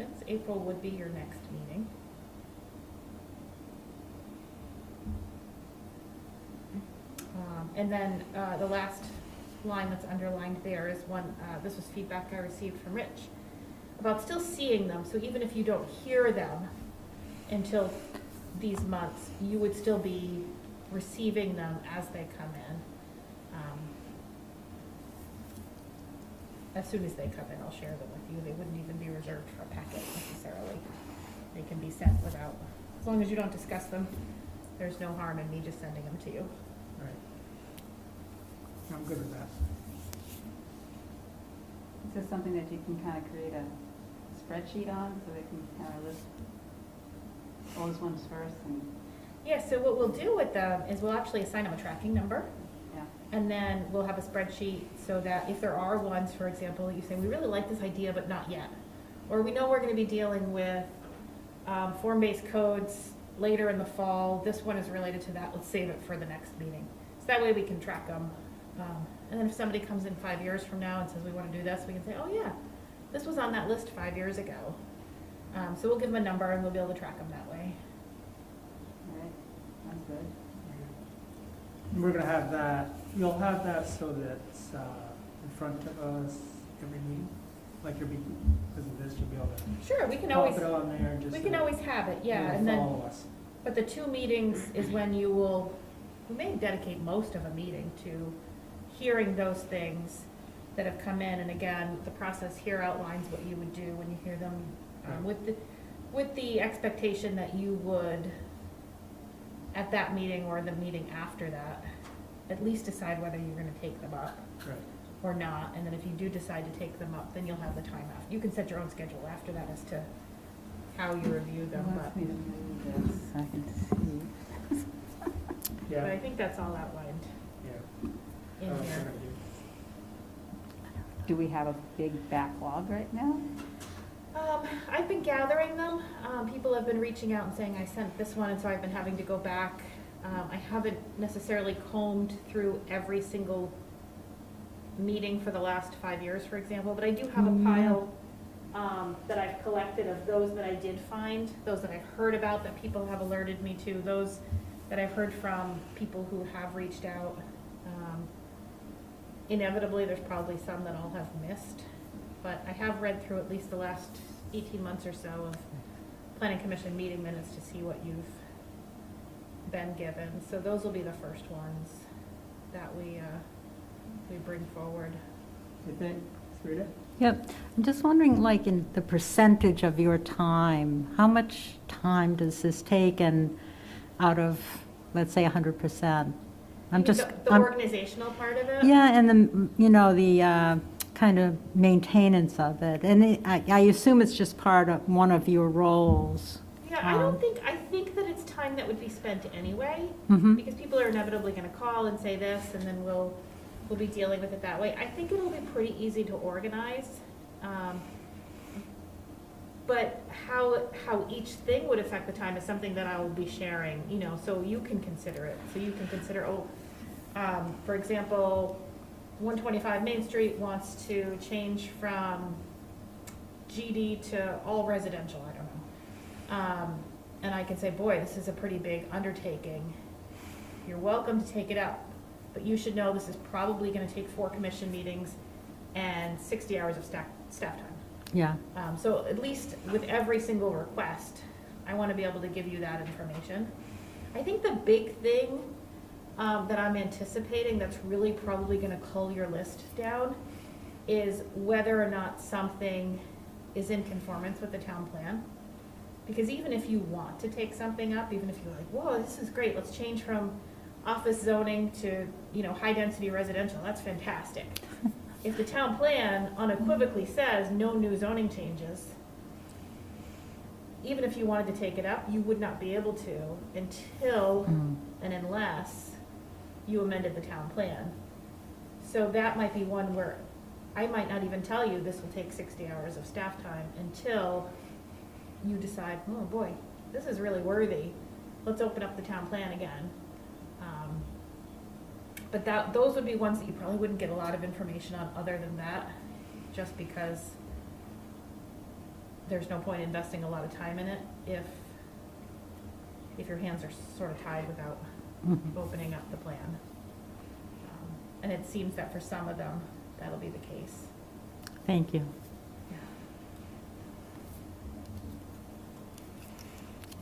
questions. April would be your next meeting. And then the last line that's underlined there is one, this was feedback I received from Rich, about still seeing them. So even if you don't hear them until these months, you would still be receiving them as they come in. As soon as they come in, I'll share them with you. They wouldn't even be reserved for a packet necessarily. They can be sent without, as long as you don't discuss them, there's no harm in me just sending them to you. Right. I'm good with that. Is this something that you can kind of create a spreadsheet on, so they can kind of list those ones first? And Yeah, so what we'll do with them is we'll actually assign them a tracking number. yeah, And then we'll have a spreadsheet so that if there are ones, for example, you say, we really like this idea, but not yet. Or we know we're going to be dealing with form-based codes later in the fall. This one is related to that. Let's save it for the next meeting. So that way we can track them. And then if somebody comes in 5 years from now and says, we want to do this, we can say, oh yeah, this was on that list 5 years ago. So we'll give them a number and we'll be able to track them that way. all right, that's good. And we're gonna have that, you'll have that so that it's in front of us every meeting, like you'll be, because of this, you'll be able to Sure, we can pop always, it on there, just we so can that always have it, yeah. you'll And then, follow us. but the 2 meetings is when you will, we may dedicate most of a meeting to hearing those things that have come in. And again, the process here outlines what you would do when you hear them, with the expectation that you would, at that meeting or the meeting after that, at least decide whether you're gonna take them up Right. or not. And then if you do decide to take them up, then you'll have the time after. You can set your own schedule after that as to how you review them, Wants me to move this, I can see. but I Yeah, think that's all outlined yeah. in Oh, here. good idea. Do we have a big backlog right now? I've been gathering them. People have been reaching out and saying, I sent this one, and so I've been having to go back. I haven't necessarily combed through every single meeting for the last 5 years, for example, but I do have a pile that I've collected of those that I did find, those that I've heard about that people have alerted me to, those that I've heard from people who have reached out. Inevitably, there's probably some that I'll have missed, but I have read through at least the last 18 months or so of planning commission meeting minutes to see what you've been given. So those will be the first ones that we bring forward. You think, Rita? Yep, I'm just wondering, like, in the percentage of your time, how much time does this take and out of, let's say, 100%? I'm just, The organizational part of it? yeah, and the, you know, the kind of maintenance of it. And I assume it's just part of one of your roles. Yeah, I think that it's time that would be spent anyway, Mhm. because people are inevitably gonna call and say this, and then we'll be dealing with it that way. I think it'll be pretty easy to organize. But how each thing would affect the time is something that I will be sharing, you know, so you can consider it. So you can consider, for example, 125 Main Street wants to change from GD to all residential, I don't know. And I can say, boy, this is a pretty big undertaking. You're welcome to take it up, but you should know this is probably gonna take 4 commission meetings and 60 hours of staff time. Yeah, So at least with every single request, I want to be able to give you that information. I think the big thing that I'm anticipating that's really probably going to cull your list down is whether or not something is in conformance with the town plan. Because even if you want to take something up, even if you're like, whoa, this is great, let's change from office zoning to, you know, high density residential, that's fantastic. If the town plan unequivocally says no new zoning changes, even if you wanted to take it up, you would not be able to until and unless you amended the town plan. So that might be one where I might not even tell you this will take 60 hours of staff time until you decide, oh boy, this is really worthy. Let's open up the town plan again. But those would be ones that you probably wouldn't get a lot of information on other than that, just because there's no point investing a lot of time in it if your hands are sort of tied without Mhm. opening up the plan. And it seems that for some of them, that'll be the case. Thank you.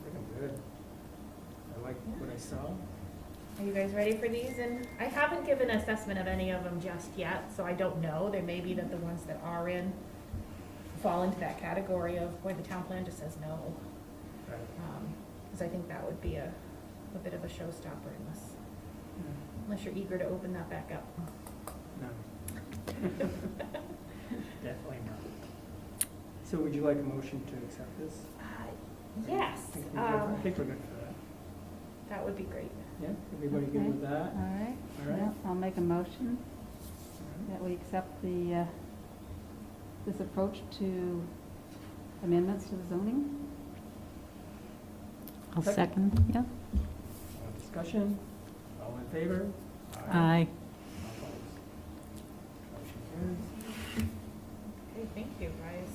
Looking good. I like what I saw. Are you guys ready for these? And I haven't given an assessment of any of them just yet, so I don't know. There may be that the ones that are in fall into that category of, boy, the town plan just says no. Right. Because I think that would be a bit of a showstopper unless you're eager to open that back up. No. Definitely not. So would you like a motion to accept this? Yes, I think we're good for that. that would be great. Yeah, everybody good Okay. with that? All right. All right. Yeah, I'll make a motion All right. that we accept the, this approach to amendments to the zoning. I'll Second. second, yeah. Discussion? All in favor? Aye. All opposed? Motion carries. Okay, thank you, guys.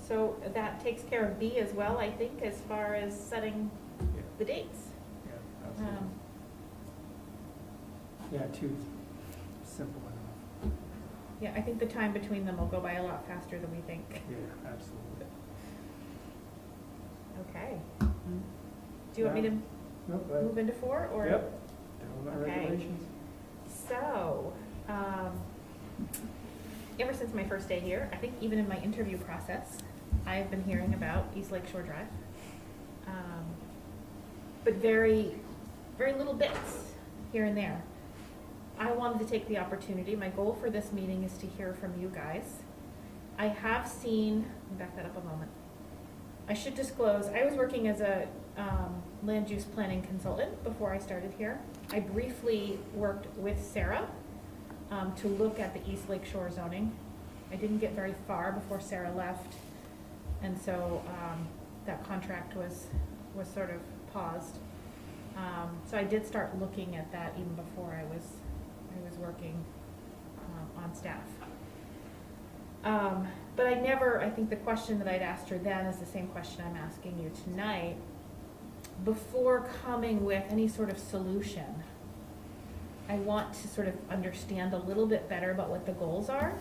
So that takes care of B as well, I think, as far as setting Yeah, the dates. yeah, absolutely. Um, Yeah, two, simple enough. Yeah, I think the time between them will go by a lot faster than we think. Yeah, absolutely. Okay. Do you want me to Nope, go ahead. move into 4, or? Yep. Development Okay. regulations. So, ever since my first day here, I think even in my interview process, I've been hearing about East Lake Shore Drive. But very, very little bits here and there. I wanted to take the opportunity, my goal for this meeting is to hear from you guys. I have seen, let me back that up a moment. I should disclose, I was working as a land use planning consultant before I started here. I briefly worked with Sarah to look at the East Lake Shore zoning. I didn't get very far before Sarah left, and so that contract was sort of paused. So I did start looking at that even before I was working on staff. But I think the question that I'd asked her then is the same question I'm asking you tonight. Before coming with any sort of solution, I want to sort of understand a little bit better about what the goals are.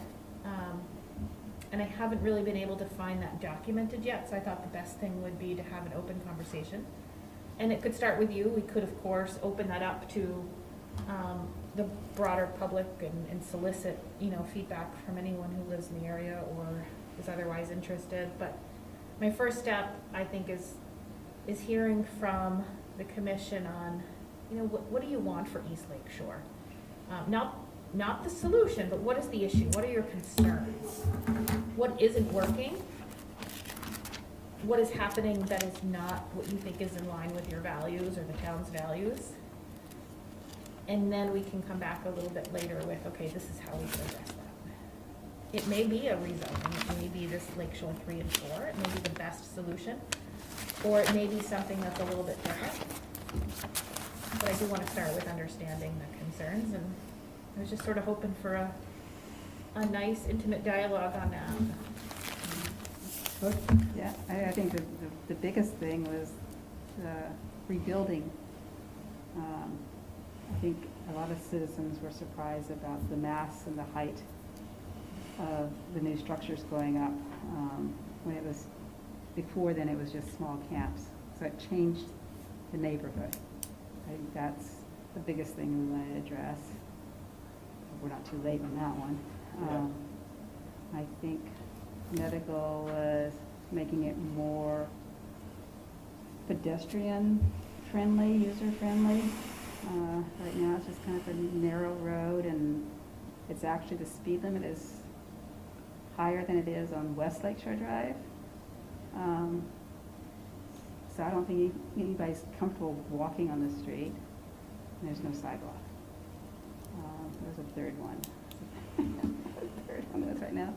And I haven't really been able to find that documented yet, so I thought the best thing would be to have an open conversation. And it could start with you. We could, of course, open that up to the broader public and solicit, feedback from anyone who lives in the area or is otherwise interested. But my first step, I think, is hearing from the commission on, what do you want for East Lake Shore? Not the solution, but what is the issue? What are your concerns? What isn't working? What is happening that is not what you think is in line with your values or the town's values? And then we can come back a little bit later with, okay, this is how we can address that. It may be a rezoning, it may be this Lake Shore 3 and 4, it may be the best solution, or it may be something that's a little bit different. But I do want to start with understanding the concerns, and I was just sort of hoping for a nice, intimate dialogue on that. Yeah, I think the biggest thing was rebuilding. I think a lot of citizens were surprised about the mass and the height of the new structures going up. When it was, before then it was just small camps. So it changed the neighborhood. I think that's the biggest thing we want to address. We're not too late on that one. I think medical was making it more pedestrian friendly, user friendly. Right now it's just kind of a narrow road, and it's actually, the speed limit is higher than it is on West Lake Shore Drive. So I don't think anybody's comfortable walking on the street. And there's no sidewalk. There's a third one. Third one that's right now.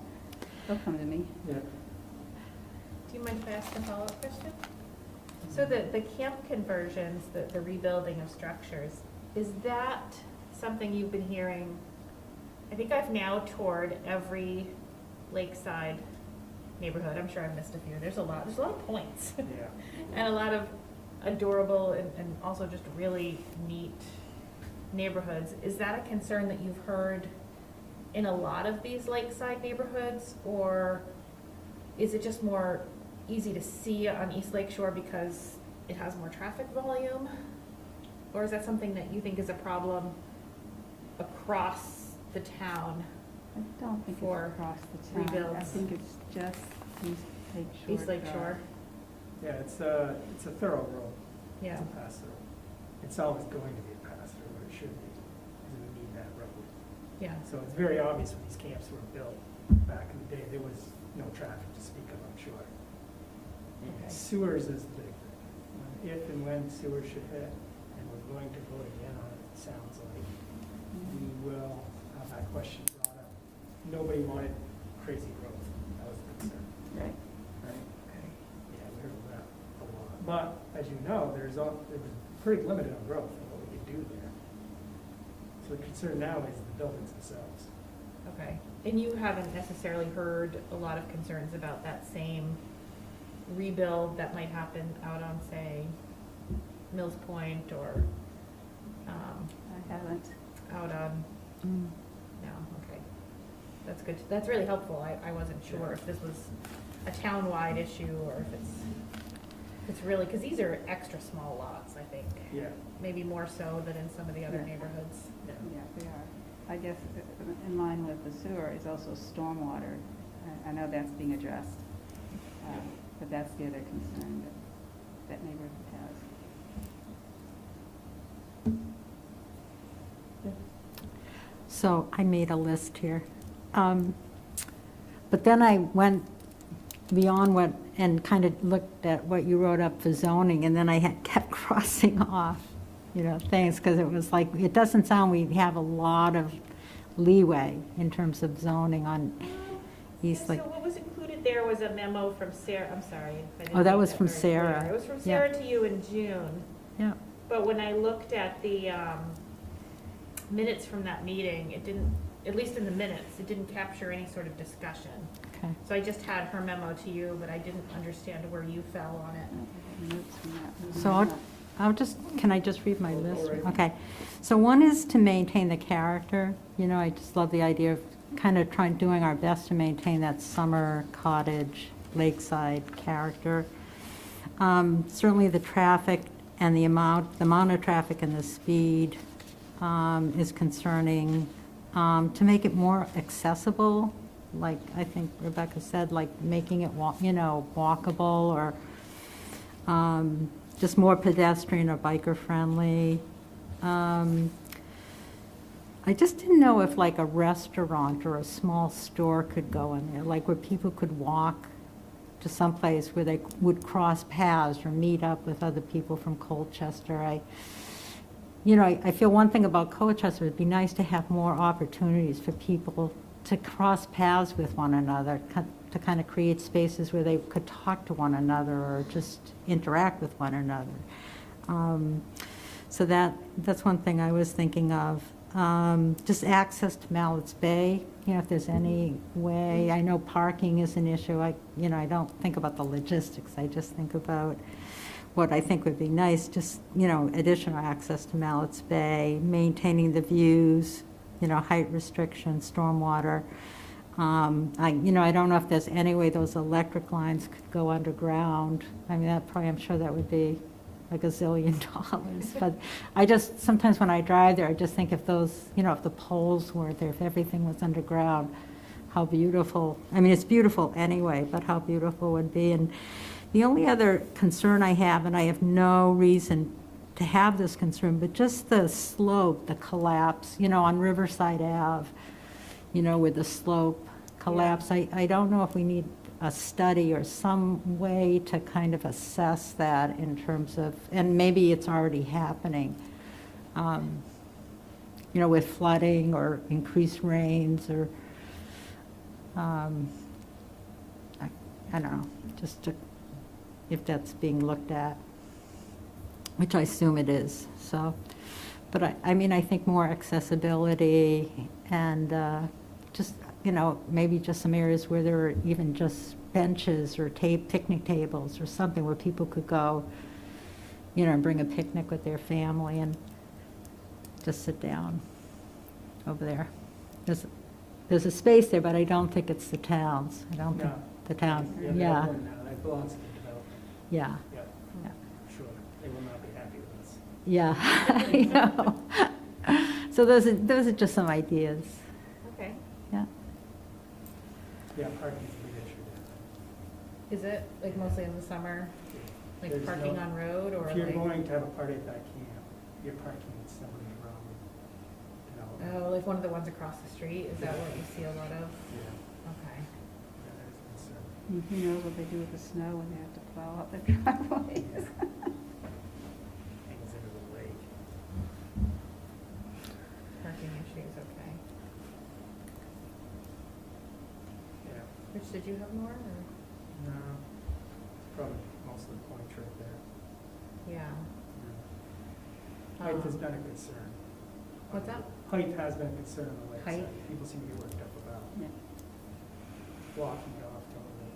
They'll come to me. Yeah. Do you mind if I ask a follow-up question? So the camp conversions, the rebuilding of structures, is that something you've been hearing? I think I've now toured every lakeside neighborhood. I'm sure I've missed a few. There's a lot of points. Yeah. And a lot of adorable and also just really neat neighborhoods. Is that a concern that you've heard in a lot of these lakeside neighborhoods? Or is it just more easy to see on East Lake Shore because it has more traffic volume? Or is that something that you think is a problem across the town? I don't think For it's across the town. I rebuilds. think it's just East Lake Shore. East Lake Shore? Yeah, it's a thorough road. Yeah. It's a pass-through. It's always going to be a pass-through, or it should be, because we need that road. Yeah. So it's very obvious when these camps were built back in the day, there was no traffic to speak of, I'm sure. Okay. Sewers is the big thing. If and when sewers should hit, and we're going to vote again on it, it sounds like, we will have that question brought up. Nobody wanted crazy growth. That was the concern, Right. right? Okay. Yeah, we heard that a lot. But as you know, there was pretty limited on growth and what we could do there. So the concern now is the buildings themselves. Okay. And you haven't necessarily heard a lot of concerns about that same rebuild that might happen out on, say, Mills Point or I haven't. out on, Mm. no, okay. That's good. That's really helpful. I wasn't sure if this was a town-wide issue or if it's really, because these are extra small lots, I think. Yeah. Maybe more so than in some of the other Yeah. neighborhoods. Yeah. Yeah, they are. I guess in line with the sewer is also stormwater. I know that's being addressed, but that's the other concern that neighborhood has. So I made a list here. But then I went beyond what, and kind of looked at what you wrote up for zoning, and then I had kept crossing off, things, because it was like, it doesn't sound we have a lot of leeway in terms of zoning on East Lake. So what was included there was a memo from Sarah, I'm sorry. if I didn't Oh, that make was from very clear. Sarah. It was from Yeah. Sarah to you in June. Yeah, But when I looked at the minutes from that meeting, it didn't, at least in the minutes, it didn't capture any sort of discussion. okay. So I just had her memo to you, but I didn't understand where you fell on it. Notes from that. So can I just read my Go list? right. Okay. So one is to maintain the character. I just love the idea of kind of doing our best to maintain that summer cottage, lakeside character. Certainly the traffic and the amount of traffic and the speed is concerning. To make it more accessible, like I think Rebecca said, like making it walkable, or just more pedestrian or biker friendly. I just didn't know if like a restaurant or a small store could go in there, like where people could walk to some place where they would cross paths or meet up with other people from Colchester. I feel one thing about Colchester, it'd be nice to have more opportunities for people to cross paths with one another, to kind of create spaces where they could talk to one another or just interact with one another. So that's one thing I was thinking of. Just access to Mallett's Bay, if there's any way. I know parking is an issue. I don't think about the logistics. I just think about what I think would be nice, just, additional access to Mallett's Bay, maintaining the views, height restrictions, stormwater. I don't know if there's any way those electric lines could go underground. I mean, I'm sure that would be like $1 zillion. But I just, sometimes when I drive there, I just think if those, if the poles weren't there, if everything was underground, how beautiful. I mean, it's beautiful anyway, but how beautiful it would be. And the only other concern I have, and I have no reason to have this concern, but just the slope, the collapse, on Riverside Ave, with the slope collapse. I don't know if we need a study or some way to kind of assess that in terms of, and maybe it's already happening, with flooding or increased rains or, I don't know, just if that's being looked at. which I assume it is, so. But I mean, I think more accessibility and just, you know, maybe just some areas where there are even just benches or picnic tables or something where people could go, you know, and bring a picnic with their family and just sit down over there. There's a space there, but I don't think it's the town's. I don't think No. the town, Yeah, yeah, that belongs to the developer. yeah, Yeah, yeah. sure. They will not be happy with us. Yeah, I know. So those are just some ideas, Okay. yeah. Yeah, parking's a big issue there. Is it, like, mostly in the summer, like There's parking no- on road, or If you're like? going to have a party at that camp, you're parking at somebody's wrong, you know. Oh, like one of the ones across the street, is that what you see a lot of? Yeah, Okay. that is a concern. And who knows what they do with the snow when they have to plow out their driveways? Hangs into the lake. Parking issues, okay. Yeah, Rich, did you have more, or? no, it's probably mostly points right there. Yeah. Height has Um, been a concern. What's that? Height has been a concern on the lakeside. Height? People seem to get worked up about Yeah. blocking it off totally.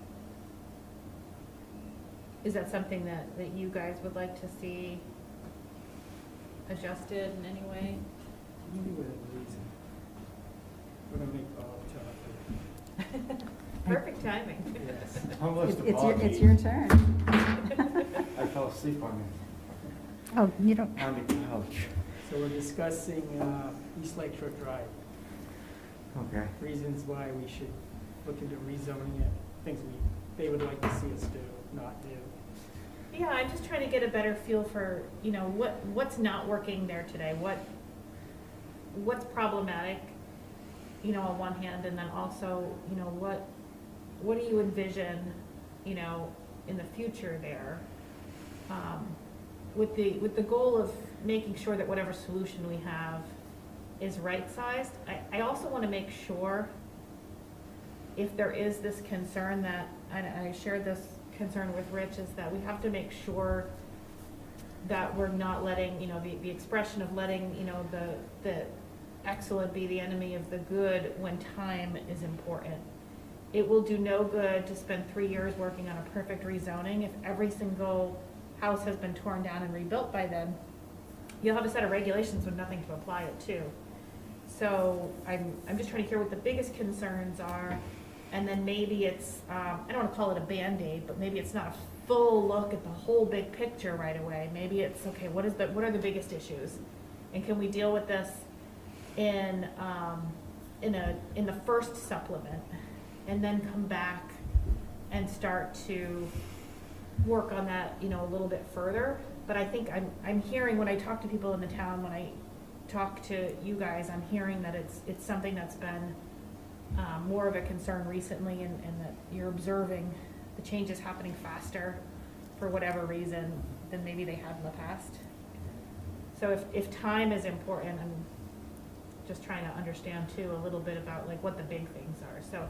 Is that something that you guys would like to see adjusted in any way? Maybe within reason. We're gonna make Bob tell Perfect timing. it. Yes. Almost It's your turn. I fell asleep on Oh, you don't, the couch. So we're discussing East Lake Shore Drive, Okay. reasons why we should look into rezoning it, things they would like to see us do, not do. Yeah, I'm just trying to get a better feel for, you know, what's not working there today, what's problematic, you know, on one hand, and then also, you know, what do you envision, you know, in the future there? With the goal of making sure that whatever solution we have is right-sized. I also want to make sure, if there is this concern that, and I shared this concern with Rich, is that we have to make sure that we're not letting, you know, the expression of letting, you know, the excellent be the enemy of the good when time is important. It will do no good to spend 3 years working on a perfect rezoning if every single house has been torn down and rebuilt by then. You'll have a set of regulations with nothing to apply it to. So I'm just trying to hear what the biggest concerns are, and then maybe it's, I don't want to call it a Band-Aid, but maybe it's not a full look at the whole big picture right away. Maybe it's, okay, what are the biggest issues? And can we deal with this in the first supplement, and then come back and start to work on that, you know, a little bit further. But I think I'm hearing, when I talk to people in the town, when I talk to you guys, I'm hearing that it's something that's been more of a concern recently, and that you're observing the changes happening faster for whatever reason than maybe they have in the past. So if time is important, I'm just trying to understand too a little bit about like what the big things are. So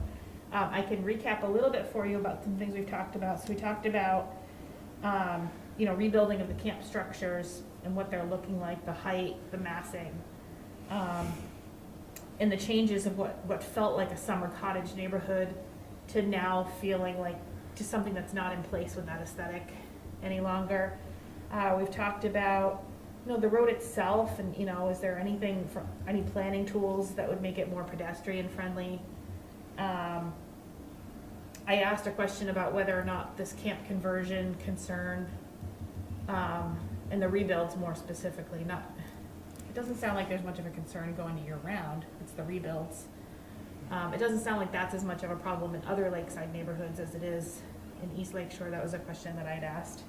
I can recap a little bit for you about some things we've talked about. So we talked about you know, rebuilding of the camp structures and what they're looking like, the height, the massing, and the changes of what felt like a summer cottage neighborhood to now feeling like just something that's not in place with that aesthetic any longer. We've talked about, you know, the road itself, and, you know, is there anything from any planning tools that would make it more pedestrian friendly? I asked a question about whether or not this camp conversion concern, and the rebuilds more specifically, it doesn't sound like there's much of a concern going to year round, it's the rebuilds. It doesn't sound like that's as much of a problem in other lakeside neighborhoods as it is in East Lake Shore. That was a question that I'd asked.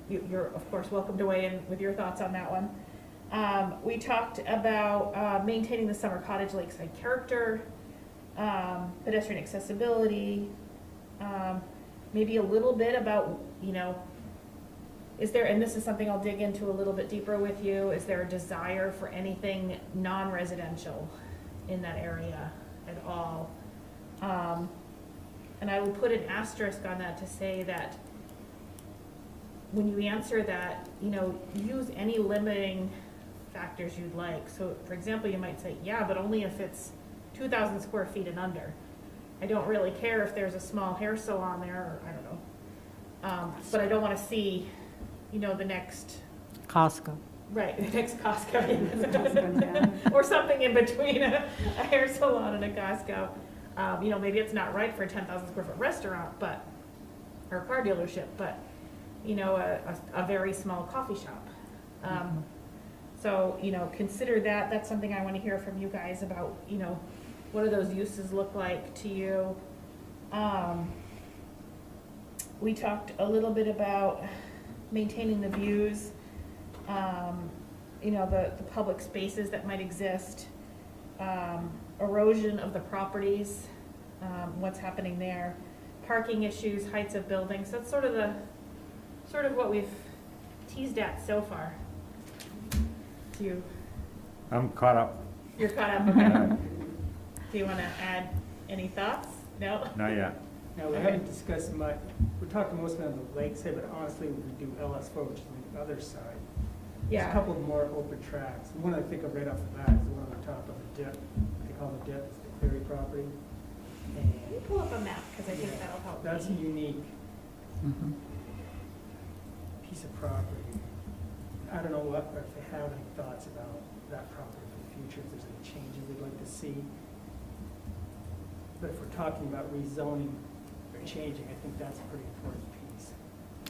You're of course welcome to weigh in with your thoughts on that one. We talked about maintaining the summer cottage lakeside character, pedestrian accessibility, maybe a little bit about, you know, is there, and this is something I'll dig into a little bit deeper with you, is there a desire for anything non-residential in that area at all? And I will put an asterisk on that to say that when you answer that, use any limiting factors you'd like. So for example, you might say, yeah, but only if it's 2,000 square feet and under. I don't really care if there's a small hair salon there, or I don't know. But I don't want to see, the next, Costco. right, the next Costco. Or something in between a hair salon and a Costco. Maybe it's not right for a 10,000 square foot restaurant, or a car dealership, but, a very small coffee shop. So, consider that. That's something I want to hear from you guys about, what do those uses look like to you? We talked a little bit about maintaining the views, the public spaces that might exist, erosion of the properties, what's happening there, parking issues, heights of buildings. That's sort of what we've teased at so far. I'm caught up. You're caught up, okay. Do you want to add any thoughts? No? Not yet. Now, we haven't discussed much, we're talking mostly on the lake side, but honestly, we could do LS4, which is on the other side. There's a Yeah. couple more open tracks. One I think of right off the bat is the one on the top of the dip. They call the dip, it's the Cleary property. Let me pull up a map, because I think Yeah, that'll help That's a me. unique piece of property. I don't know if they have any thoughts about that property for the future, if there's any changes they'd like to see. But if we're talking about rezoning or changing, I think that's a pretty important piece.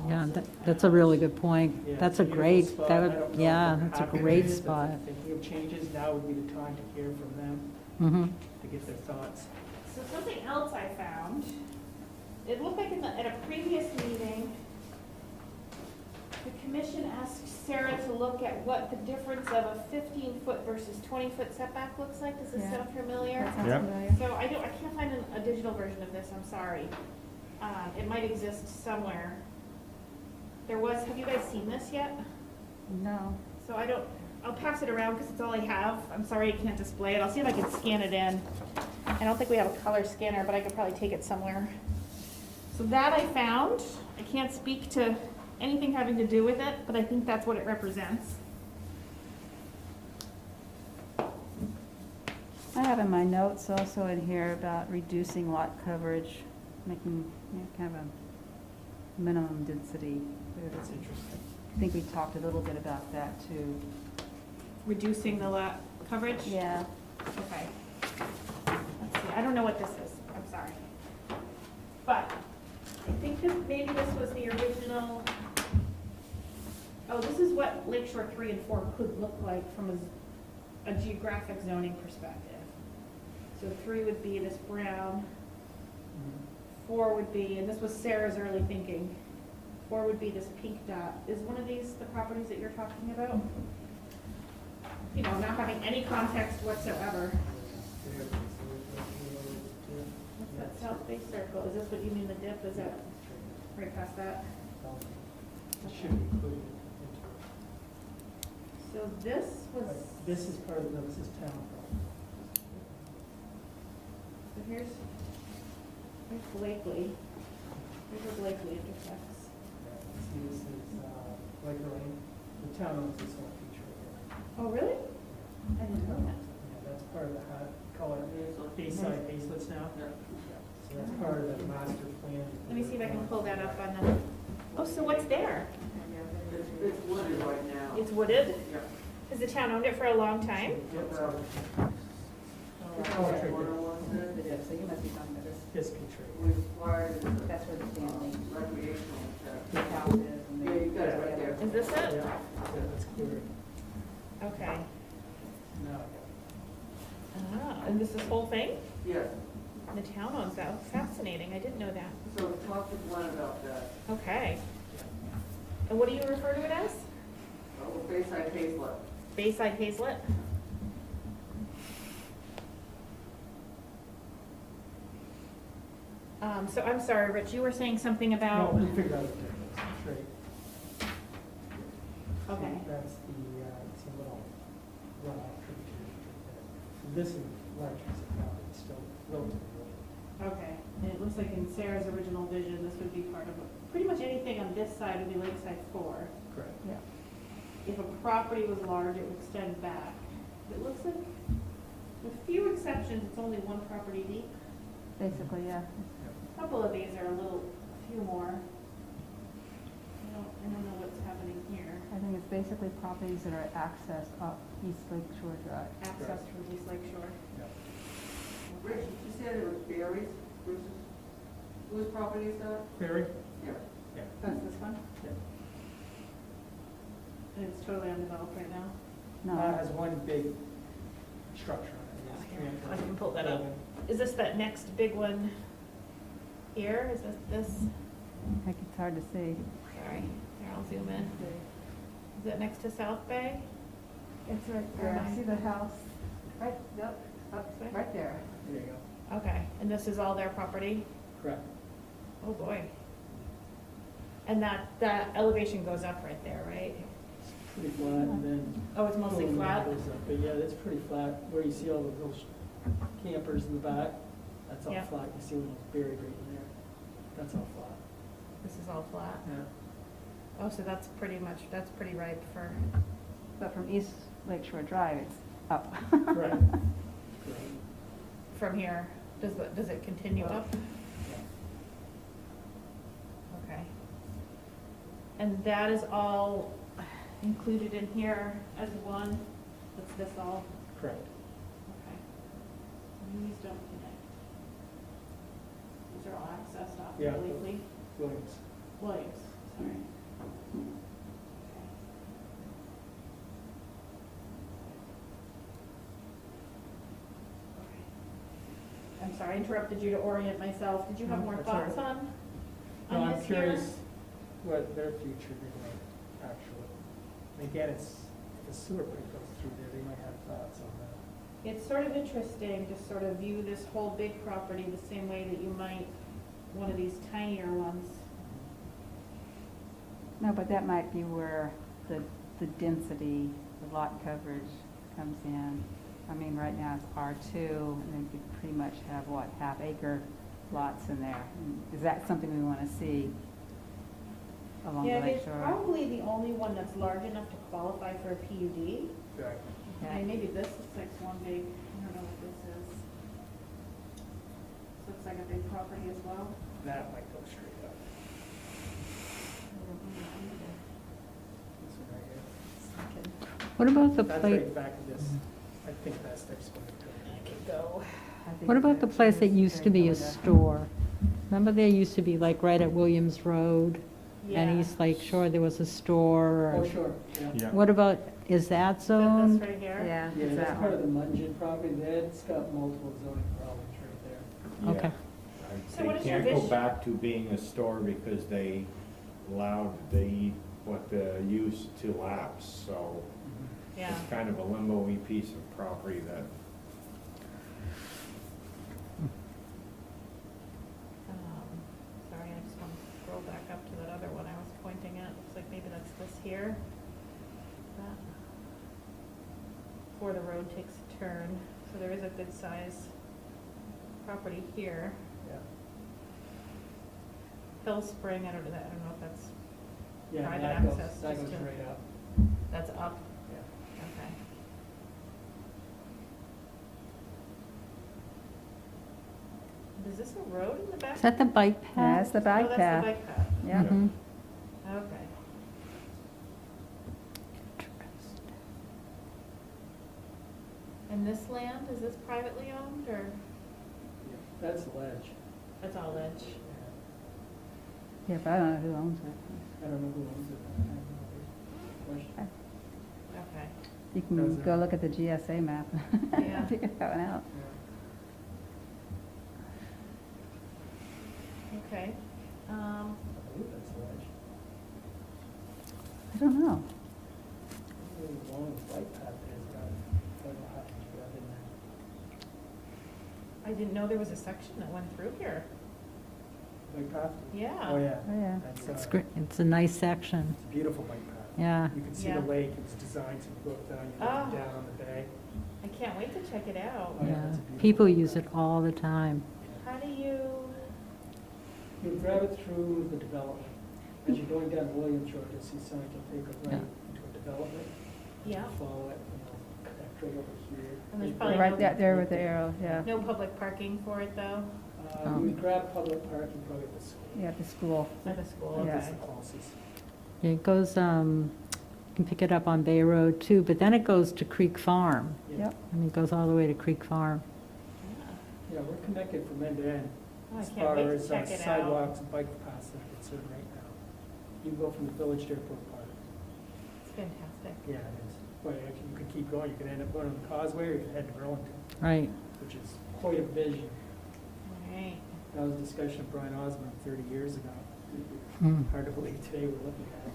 Yeah, that's a really good point. Yeah, That's it's a beautiful great, spot. that I would, don't know yeah, if they're that's a happy great with it, but spot. if they're thinking of changes, now would be the time to hear from them, Mhm. to get their thoughts. So something else I found, it looked like at a previous meeting, the commission asked Sarah to look at what the difference of a 15-foot versus 20-foot setback looks like. Does this Yeah. sound familiar? That sounds Yeah. familiar. So I can't find a digital version of this, I'm sorry. It might exist somewhere. Have you guys seen this yet? No. So I'll pass it around because it's all I have. I'm sorry I can't display it. I'll see if I can scan it in. I don't think we have a color scanner, but I could probably take it somewhere. So that I found. I can't speak to anything having to do with it, but I think that's what it represents. I have in my notes also in here about reducing lot coverage, making, kind of a minimum density. That's interesting. I think we talked a little bit about that too. Reducing the lot coverage? Yeah. Okay. Let's see, I don't know what this is, I'm sorry. But I think maybe this was the original, this is what Lakeshore 3 and 4 could look like from a geographic zoning perspective. So 3 would be this brown, 4 would be, and this was Sarah's early thinking, 4 would be this pink dot. Is one of these the properties that you're talking about? Not having any context whatsoever. What's that south base circle? Is this what you mean the dip? Is that right past that? It should be included. So this was, This is part of, no, this is town property. so here's Blakely. Here's where Blakely intersects. See, this is, like Lane, the town owns this whole feature here. Oh, really? I didn't know that. Yeah, that's part of the, call it Bayside Baselets now. So that's part of the master plan. Let me see if I can pull that up on the, oh, so what's there? It's wooded right now. It's wooded? Yeah. Has the town owned it for a long time? Yep. Uh, Oh, okay. Yeah, so you must be talking about this. History tree. We acquired That's where the family recreational. house is. And Yeah, you got it right there. Is this Yeah, it? yeah, that's clear. Okay. Now, And this whole thing? Yes, The town owns that. Fascinating. I didn't know that. so talk to Glenn about that. Okay. And what do you refer to it as? Bayside Hazlet. Bayside Hazlet? So I'm sorry, Rich, you were saying something no, about, we figured out the difference. That's right. okay, That's the, it's a little runoff tributary. So this is large piece of property, it's still relatively old. Okay, and it looks like in Sarah's original vision, this would be part of, pretty much anything on this side would be Lakeside 4. Correct. Yeah. If a property was large, it would extend back. It looks like, with few exceptions, it's only one property deep. Basically, yeah. A couple of these are a few more. I don't know what's happening here. I think it's basically properties that are accessed up East Lake Shore Drive. Access from East Lake Shore. Rich, you said it was Barry's versus, whose property is that? Barry? Yeah. Yeah. That's this one? And it's totally undeveloped right now. No. It has one big structure on it. It's Here, campground I can pull that up. building. Is this that next big one here? Is this? I think it's hard to see. Sorry, here, I'll zoom in. Is it next to South Bay? It's right Or am there. I- See the house? Right, yep, right there. There you go. Okay, and this is all their property? Correct. Oh, boy. And that elevation goes up right there, right? It's pretty flat and then. Oh, it's mostly boom, flat? it goes up. But yeah, it's pretty flat. Where you see all the little campers in the back, that's all Yeah. flat. You see little berry right in there. That's all flat. This is all flat? Yeah. Oh, so that's pretty ripe for, But from East Lake Shore Drive, it's up. Correct. from here. Does it continue up? Okay. And that is all included in here as one? That's this all? Correct. Okay. These don't connect. These are all accessed off Yeah. of Lately. Williams. Williams, sorry. Okay. I'm sorry, I interrupted you to orient myself. Did you have No, more that's all thoughts right. on No, I'm this here? curious what their future is like, actually. And again, it's, if the sewer pipe goes through there, they might have thoughts on that. It's sort of interesting to sort of view this whole big property the same way that you might one of these tinier ones. No, but that might be where the density, the lot coverage comes in. I mean, right now it's R2, and then you pretty much have, what, half-acre lots in there. And is that something we want to see along the Yeah, lake it's shore? probably the only one that's large enough to qualify for a PUD. Right. I Okay. mean, maybe this looks like one big, I don't know what this is. This looks like a big property as well. That might go straight up. This one right here. What about the That's place, right back of this. I think that's their spot. I could go. I think what about the that place that is used to very be a good. store? Remember there used to be, like, right at Williams Road and Yeah. East Lake Shore, there was a store? Oh, or- sure, yeah. Yeah. What about, is that Is that this zone? right here? Yeah, Yeah, it's that's that part of one. the Mungin property. That's got multiple zoning problems right there. Okay. So what They is your can't go vision? back to being a store because they allowed the use to lapse, so Yeah. it's kind of a limbo-y piece of property that, Sorry, I just want to scroll back up to that other one I was pointing at. Looks like maybe that's this here. That. Before the road takes a turn. So there is a good size property here. Yeah. Hill Spring, I don't know if that's, Yeah, Private that goes, access that just goes to- right up. that's up. Yeah. Okay. Is this a road in the back? Is that the bike Yeah, path? it's the Oh, bike that's path. the bike path. Yeah. Mhm. Okay. And this land, is this privately owned or That's ledge. that's all ledge? Yeah. Yeah, but I don't know who owns it. I don't know who owns it. I have no idea. Question. Okay. You can Those go are- look at the GSA map. Yeah. Figure that one out. Yeah. Okay. I believe that's ledge. I don't know. Really long bike path is got, I don't know how to get up in there. I didn't know there was a section that went through here. Bike path? Yeah. Oh, yeah. Oh, yeah. That's, It's great, it's a nice section, It's a beautiful bike path. yeah. You can see Yeah. the lake, it's designed to look down, you Oh. look down on the bay. I can't wait to check it out. Oh, yeah, Yeah, that's a beautiful people bike use path. it all the time. How do you, You grab it through the development. As you're going down Williams Road, you'll see signs will take a right into a development. yeah, Follow it, connect right over here. And there's You probably grab- Right there with the arrow, yeah. no public parking for it though, You would grab public parking probably at the school. Yeah, at the school. at the school, Yeah. That's okay. the closest. It goes, you can pick it up on Bay Road too, but then it goes to Creek Farm. Yeah. Yep. I mean, it goes all the way to Creek Farm. Yeah, we're connected from end to end. Oh, I As can't far wait to as check it out. sidewalks and bike paths that are concerned right now. You can go from the village to Airport Park. It's fantastic. Yeah, it is. Well, actually, you could keep going. You could end up going on the causeway or you could head to Burlington, Right. which is quite a vision. Right. That was a discussion of Brian Osmond 30 years ago. Mm. Hard to believe today we're looking at it.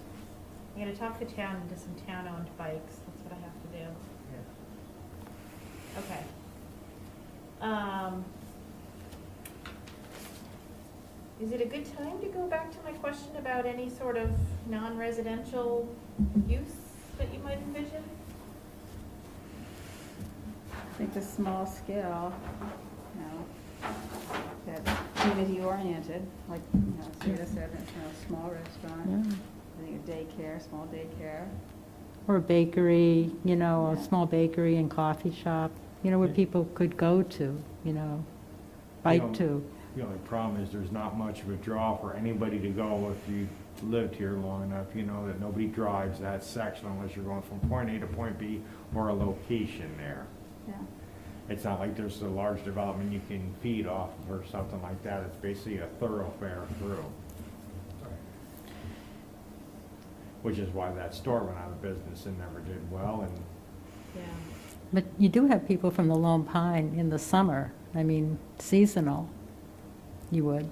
I gotta talk the town into some town-owned bikes, that's what I have to do. Yeah. Okay. Is it a good time to go back to my question about any sort of non-residential use that you might envision? I think the small scale, you know, that's community oriented, like, you know, Sarah said, it's, you know, small restaurant. Yeah. I think a daycare, small daycare. Or a bakery, you know, a Yeah. small bakery and coffee shop, you know, where Yeah. people could go to, you know, bike know, to. The only problem is there's not much of a draw for anybody to go if you lived here long enough, you know, that nobody drives that section unless you're going from point A to point B or a location there. Yeah. It's not like there's a large development you can feed off of or something like that. It's basically a thoroughfare through, which is why that store went out of business and never did well. And Yeah. But you do have people from the Lone Pine in the summer, I mean, seasonal, you would.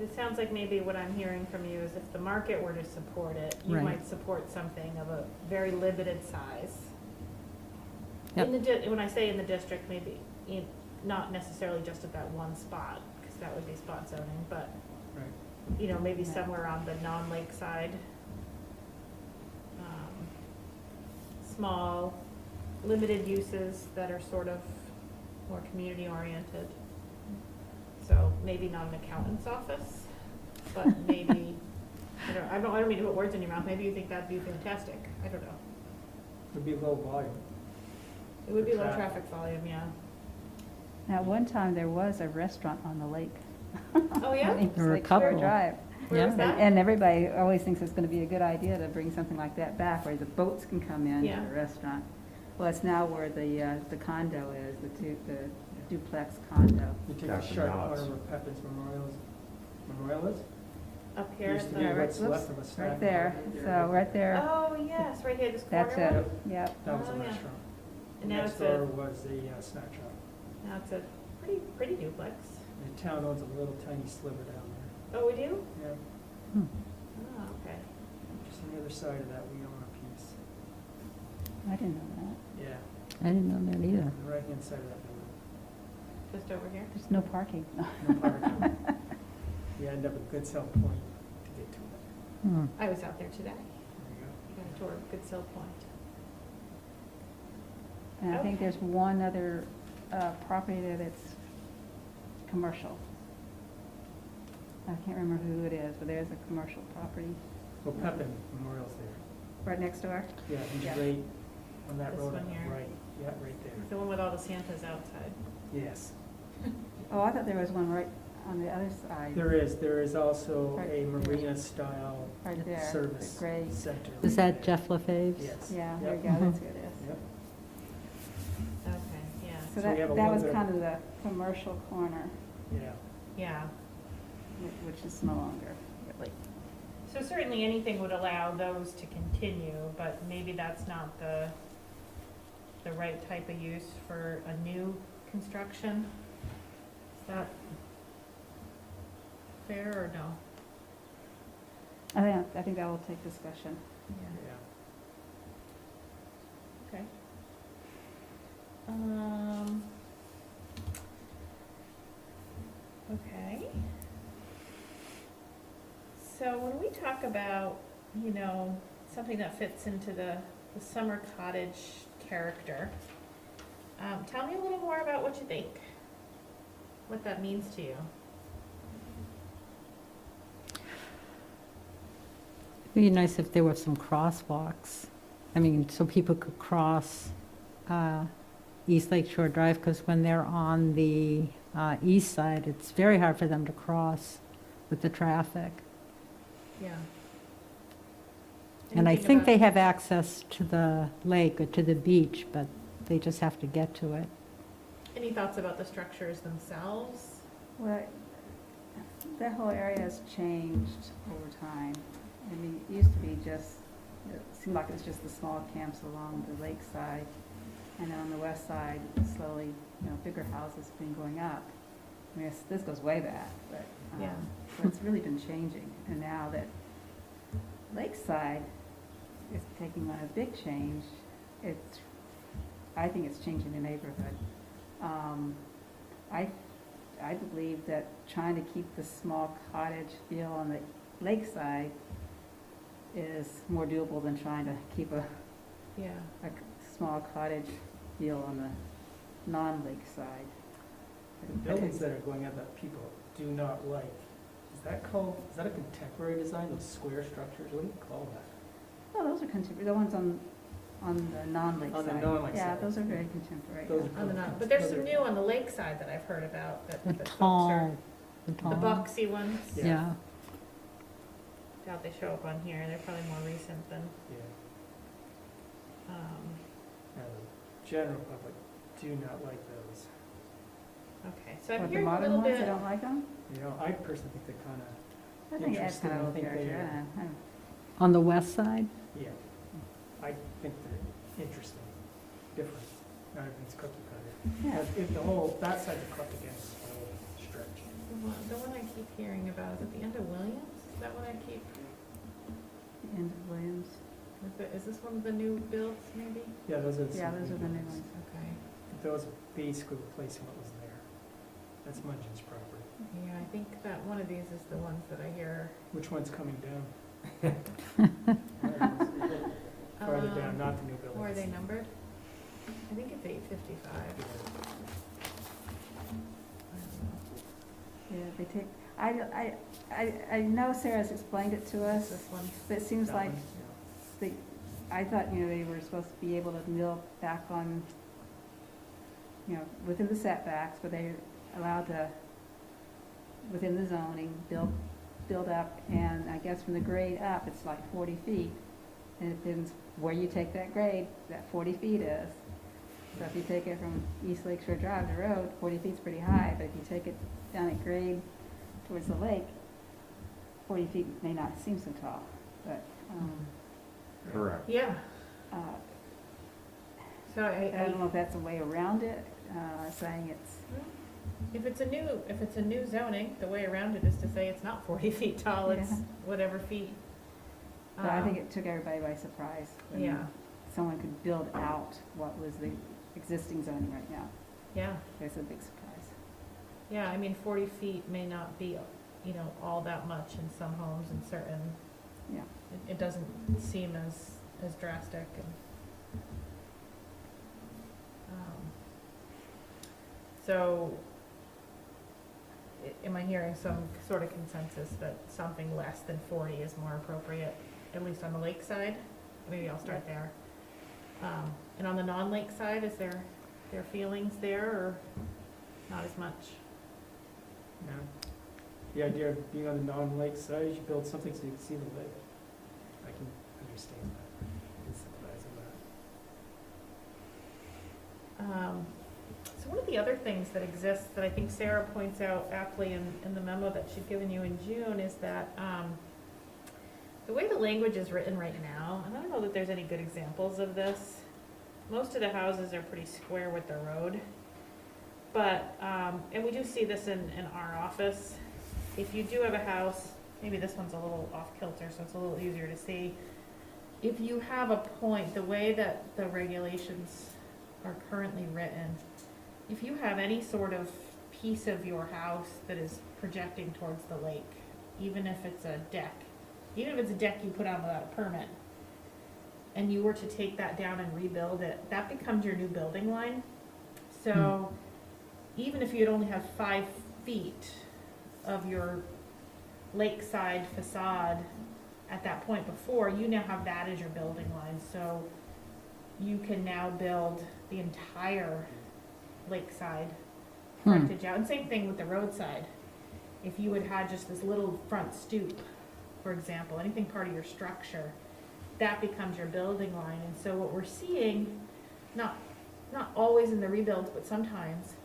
It sounds like maybe what I'm hearing from you is if the market were to support it, you Right. might support something of a very limited size. Yep. In the, when I say in the district, maybe not necessarily just at that one spot, because that would be spot zoning, but, Right. you know, maybe Right. somewhere on the non-lake side. Small, limited uses that are sort of more community oriented. So maybe not an accountant's office, but maybe, I don't mean to put words in your mouth, maybe you think that'd be fantastic, I don't know. Would be low volume. It would be low Traffic. traffic volume, yeah. Now, one time there was a restaurant on the lake. Oh, yeah? It was There were a Lake Shore couple. Drive. Where was Yeah. that? And everybody always thinks it's gonna be a good idea to bring something like that back, where the boats can come in to Yeah. the restaurant. Well, it's now where the condo is, the duplex condo. You take a That's sharp nuts. corner where Pepin's Memorial is. Up here Used at to be the, what's Whoops, left of a snack right there, bar. so right there, oh, yes, right here, this corner that's one? it, yep. That was a Oh, yeah. restaurant. And now Next it's door a, was the snack shop. now it's a pretty duplex. The town owns a little tiny sliver down Oh, we do? there. Yeah, Hmm. Oh, okay. just on the other side of that, we own a piece. I didn't know that. Yeah, I didn't know that either. on the right-hand side of that building. Just over here? There's no parking. No parking. You end up at Goodsell Point to get to it. Hmm. I was out there today. There you go. I got a tour of Goodsell Point. And I think Okay. there's one other property there that's commercial. I can't remember who it is, but there's a commercial property Well, Pepin Memorial's there. right next door. Yeah, he's Yeah. right on that This road one on the here. right. Yeah, right there. The one with all the Santas outside. Yes. Oh, I thought there was one right on the other side. There is also Right a there. marina-style Right there, service the gray. center. Is that Jeff LaFave's? Yes. Yeah, there you Yep. go, that's who it is. Yep. Okay, yeah. So So we have a that was little bit of- kind of the commercial corner, Yeah. Yeah. which is no longer really. So certainly anything would allow those to continue, but maybe that's not the right type of use for a new construction? Is that fair or no? I think that will take discussion. Yeah. Okay. Okay. So when we talk about, you know, something that fits into the summer cottage character, tell me a little more about what you think. what that means to you. It'd be nice if there were some crosswalks. I mean, so people could cross East Lake Shore Drive, because when they're on the east side, it's very hard for them to cross with the traffic. Yeah. And I Anything think about- they have access to the lake or to the beach, but they just have to get to it. Any thoughts about the structures themselves? Well, that whole area has changed over time. I mean, it used to be just, it seemed like it was just the small camps along the lakeside. And then on the west side, slowly, bigger houses been going up. I mean, this goes way back, but, Yeah. so it's really been changing. And now that lakeside is taking on a big change, I think it's changing the neighborhood. I believe that trying to keep the small cottage feel on the lakeside is more doable than trying to keep a Yeah. small cottage feel on the non-lakeside. The buildings that are going up that people do not like, is that a contemporary design, those square structures? What do you call that? No, those are contemporary, the ones on the non-lake On the side. non-lake Yeah, side. those are very contemporary. Those yeah. are On the called not, but there's those some are- new on the lakeside that I've heard about, that The folks are, tall, the the tall. boxy ones. Yeah. Yeah. Doubt they show up on here, they're probably more recent than, Yeah, um, now the general public do not like those. okay, so I'm What, the hearing a modern little ones, they bit, don't like them? I personally think they're kind of, I think it adds Interesting. kind of I a think character, they are. yeah. On the west side? yeah, I think they're interesting, different. Not everything's cookie cutter. Yeah. If that side's clipped against the whole stretch. the one I keep hearing about, is at the end of Williams? Is that what I keep, The end of Williams. is this one of the new builds, maybe? Yeah, those are the. Yeah, some those are the new buildings. ones. Okay, Those are basically replacing what was there. That's Mungin's property. yeah, I think that one of these is the ones that I hear. Which one's coming down? Farther down, not the new buildings. Or are they numbered? I think it's 855. Yeah. Yeah, they take, I know Sarah's explained it to us, This one. but it seems That like one, they, I thought, they were supposed to be able to mill back on, within the setbacks, but they're allowed to, within the zoning, build up, and I guess from the grade up, it's like 40 feet. And it depends where you take that grade, that 40 feet is. So if you take it from East Lake Shore Drive, the road, 40 feet's pretty high, but if you take it down at grade towards the lake, 40 feet may not seem so tall, but, Correct. Yeah, uh, so I don't know if that's a way around it, saying it's, if it's a new zoning, the way around it is to say it's not 40 feet tall, it's Yeah. whatever feet. but I think it took everybody by surprise. when Yeah, Someone could build out what was the existing zoning right now. yeah, It's a big surprise. yeah, I mean, 40 feet may not be, all that much in some homes and certain, Yeah. it doesn't seem as drastic and, so, am I hearing some sort of consensus that something less than 40 is more appropriate, at least on the lake side? Maybe I'll start there. And on the non-lake side, is there feelings there, or not as much? No. The idea of being on the non-lake side, you build something so you can see the lake. I can understand that. I can sympathize with that. So one of the other things that exists that I think Sarah points out aptly in the memo that she'd given you in June is that the way the language is written right now, and I don't know that there's any good examples of this, most of the houses are pretty square with the road. But, and we do see this in our office, if you do have a house, maybe this one's a little off kilter, so it's a little easier to see. If you have a point, the way that the regulations are currently written, if you have any sort of piece of your house that is projecting towards the lake, even if it's a deck you put on without a permit, and you were to take that down and rebuild it, that becomes your new building line. So even if you'd only have 5 feet of your lakeside facade at that point before, you now have that as your building line, so you can now build the entire lakeside frontage out. And same thing with the roadside. If you had had just this little front stoop, for example, anything part of your structure, that becomes your building line. And so what we're seeing, not always in the rebuilds, but sometimes,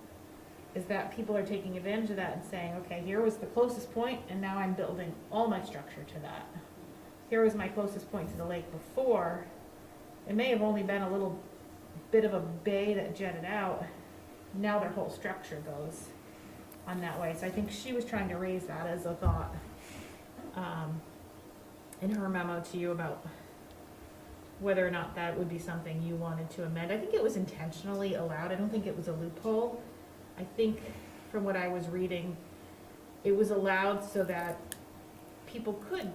is that people are taking advantage of that and saying, okay, here was the closest point, and now I'm building all my structure to that. Here was my closest point to the lake before. It may have only been a little bit of a bay that jetted out. Now their whole structure goes on that way. So I think she was trying to raise that as a thought in her memo to you about whether or not that would be something you wanted to amend. I think it was intentionally allowed. I don't think it was a loophole. I think from what I was reading, it was allowed so that people could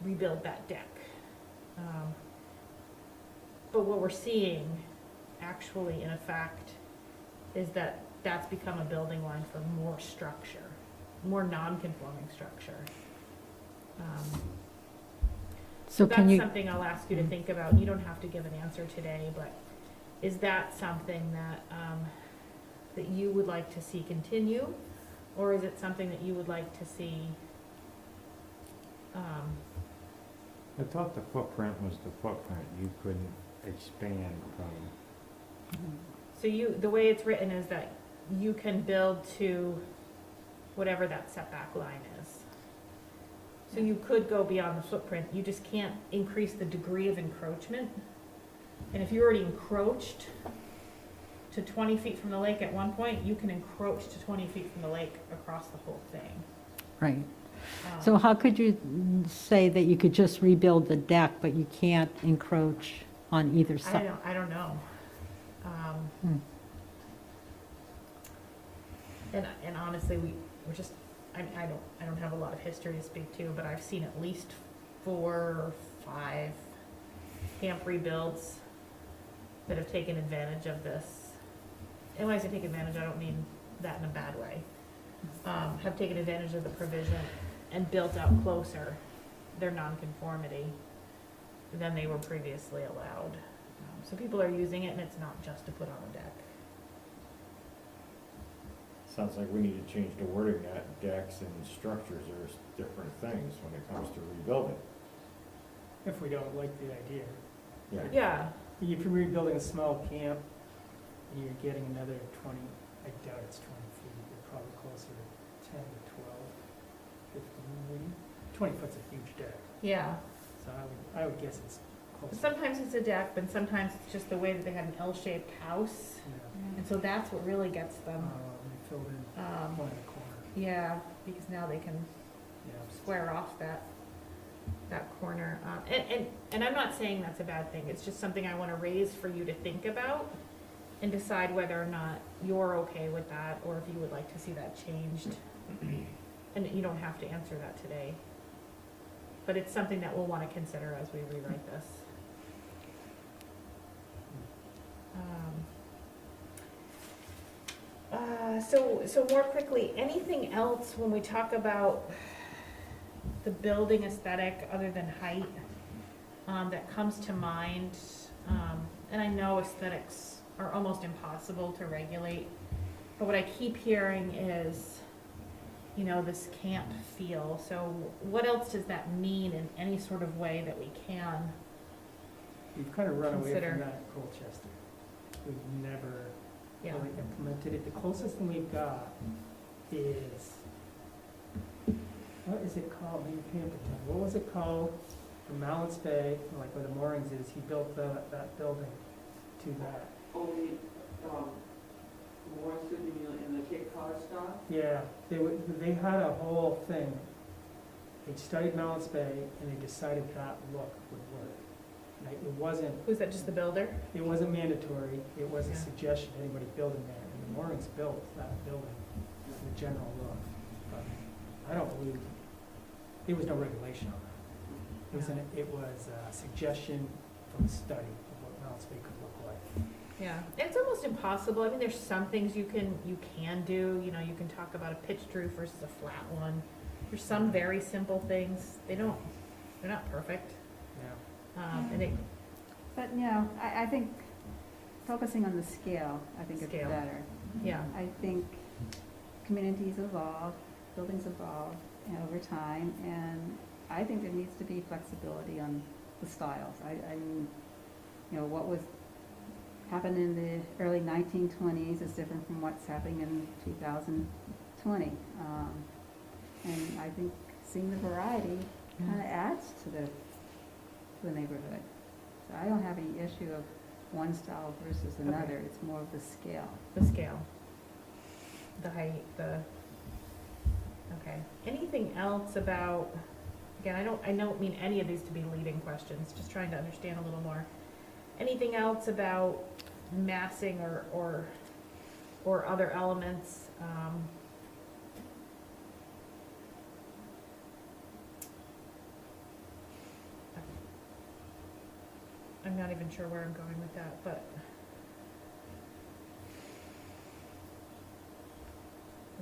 rebuild that deck. But what we're seeing actually in effect is that that's become a building line for more structure, more non-conforming structure. So That's can you, something I'll ask you to think about. You don't have to give an answer today, but is that something that, that you would like to see continue? Or is it something that you would like to see, I thought the footprint was the footprint, you couldn't expand from. so you, the way it's written is that you can build to whatever that setback line is. So you could go beyond the footprint, you just can't increase the degree of encroachment. And if you already encroached to 20 feet from the lake at one point, you can encroach to 20 feet from the lake across the whole thing. right. So how could you say that you could just rebuild the deck, but you can't encroach on either side? I don't know. Hmm. And honestly, we're just, I don't have a lot of history to speak to, but I've seen at least 4 or 5 camp rebuilds that have taken advantage of this. And when I say take advantage, I don't mean that in a bad way. Have taken advantage of the provision and built out closer their nonconformity than they were previously allowed. So people are using it, and it's not just to put on a deck. Sounds like we need to change the wording that decks and structures are different things when it comes to rebuilding. If we don't like the idea. Yeah. Yeah, If you're rebuilding a small camp, and you're getting another 20, I doubt it's 20 feet, you're probably closer to 10 to 12, 15 maybe. 20 foot's a huge deck, yeah. so I would guess it's close. Sometimes it's a deck, but sometimes it's just the way that they had an L-shaped house. Yeah. And so that's what really gets them. They filled in one in the corner, Yeah, because now they can yeah. square off that corner. And I'm not saying that's a bad thing. It's just something I want to raise for you to think about and decide whether or not you're okay with that, or if you would like to see that changed. And you don't have to answer that today. But it's something that we'll want to consider as we rewrite this. So more quickly, anything else when we talk about the building aesthetic other than height that comes to mind? And I know aesthetics are almost impossible to regulate, but what I keep hearing is, you know, this camp feel. So what else does that mean in any sort of way that we can? We've kind of run away Consider. from that in Colchester. We've never Yeah. really implemented it. The closest thing we've got is, what is it called? Maybe Pam could tell me. What was it called? From Mallets Bay, like where the moorings is, he built that building to that. Only, more city in the Cape Cod style? Yeah, they had a whole thing. They studied Mallets Bay and they decided that look would work. Like, Who's that, just the builder? it wasn't mandatory, it was a Yeah. suggestion, to anybody building there. And the moorings built that building, the general look. But I don't believe, there was no regulation on that. It was a suggestion from a study of what Mallets Bay could look like. Yeah, it's almost impossible. I mean, there's some things you can do, you know, you can talk about a pitched roof versus a flat one. There's some very simple things. They're not perfect. Yeah. And it, But, you know, I think focusing on the scale, I think it's Scale. better. yeah, I think communities evolve, buildings evolve over time, and I think there needs to be flexibility on the styles. I mean, you know, what was happened in the early 1920s is different from what's happening in 2020. And I think seeing the variety kind of adds to the neighborhood. So I don't have any issue of one style versus another. Okay. It's more of the scale. the scale, the height, okay. Anything else about, again, I don't mean any of these to be leading questions, just trying to understand a little more. Anything else about massing or other elements? I'm not even sure where I'm going with that, but.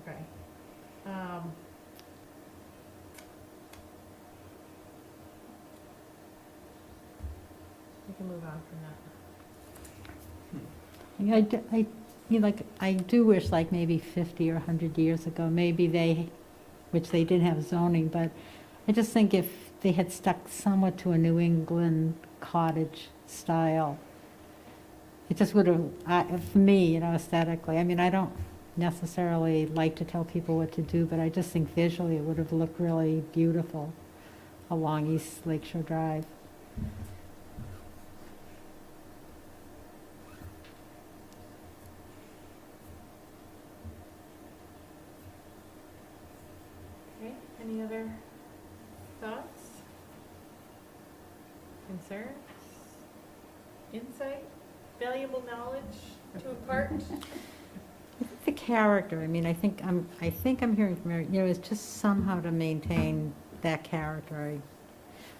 Okay. We can move on from that. You know, like, I do wish like maybe 50 or 100 years ago, maybe which they didn't have zoning, but I just think if they had stuck somewhat to a New England cottage style, it just would have, for me, you know, aesthetically, I mean, I don't necessarily like to tell people what to do, but I just think visually it would have looked really beautiful along East Lakeshore Drive. Okay, any other thoughts? Concerns? Insight? Valuable knowledge to impart? The character, I mean, I think I'm hearing from her, you know, it's just somehow to maintain that character.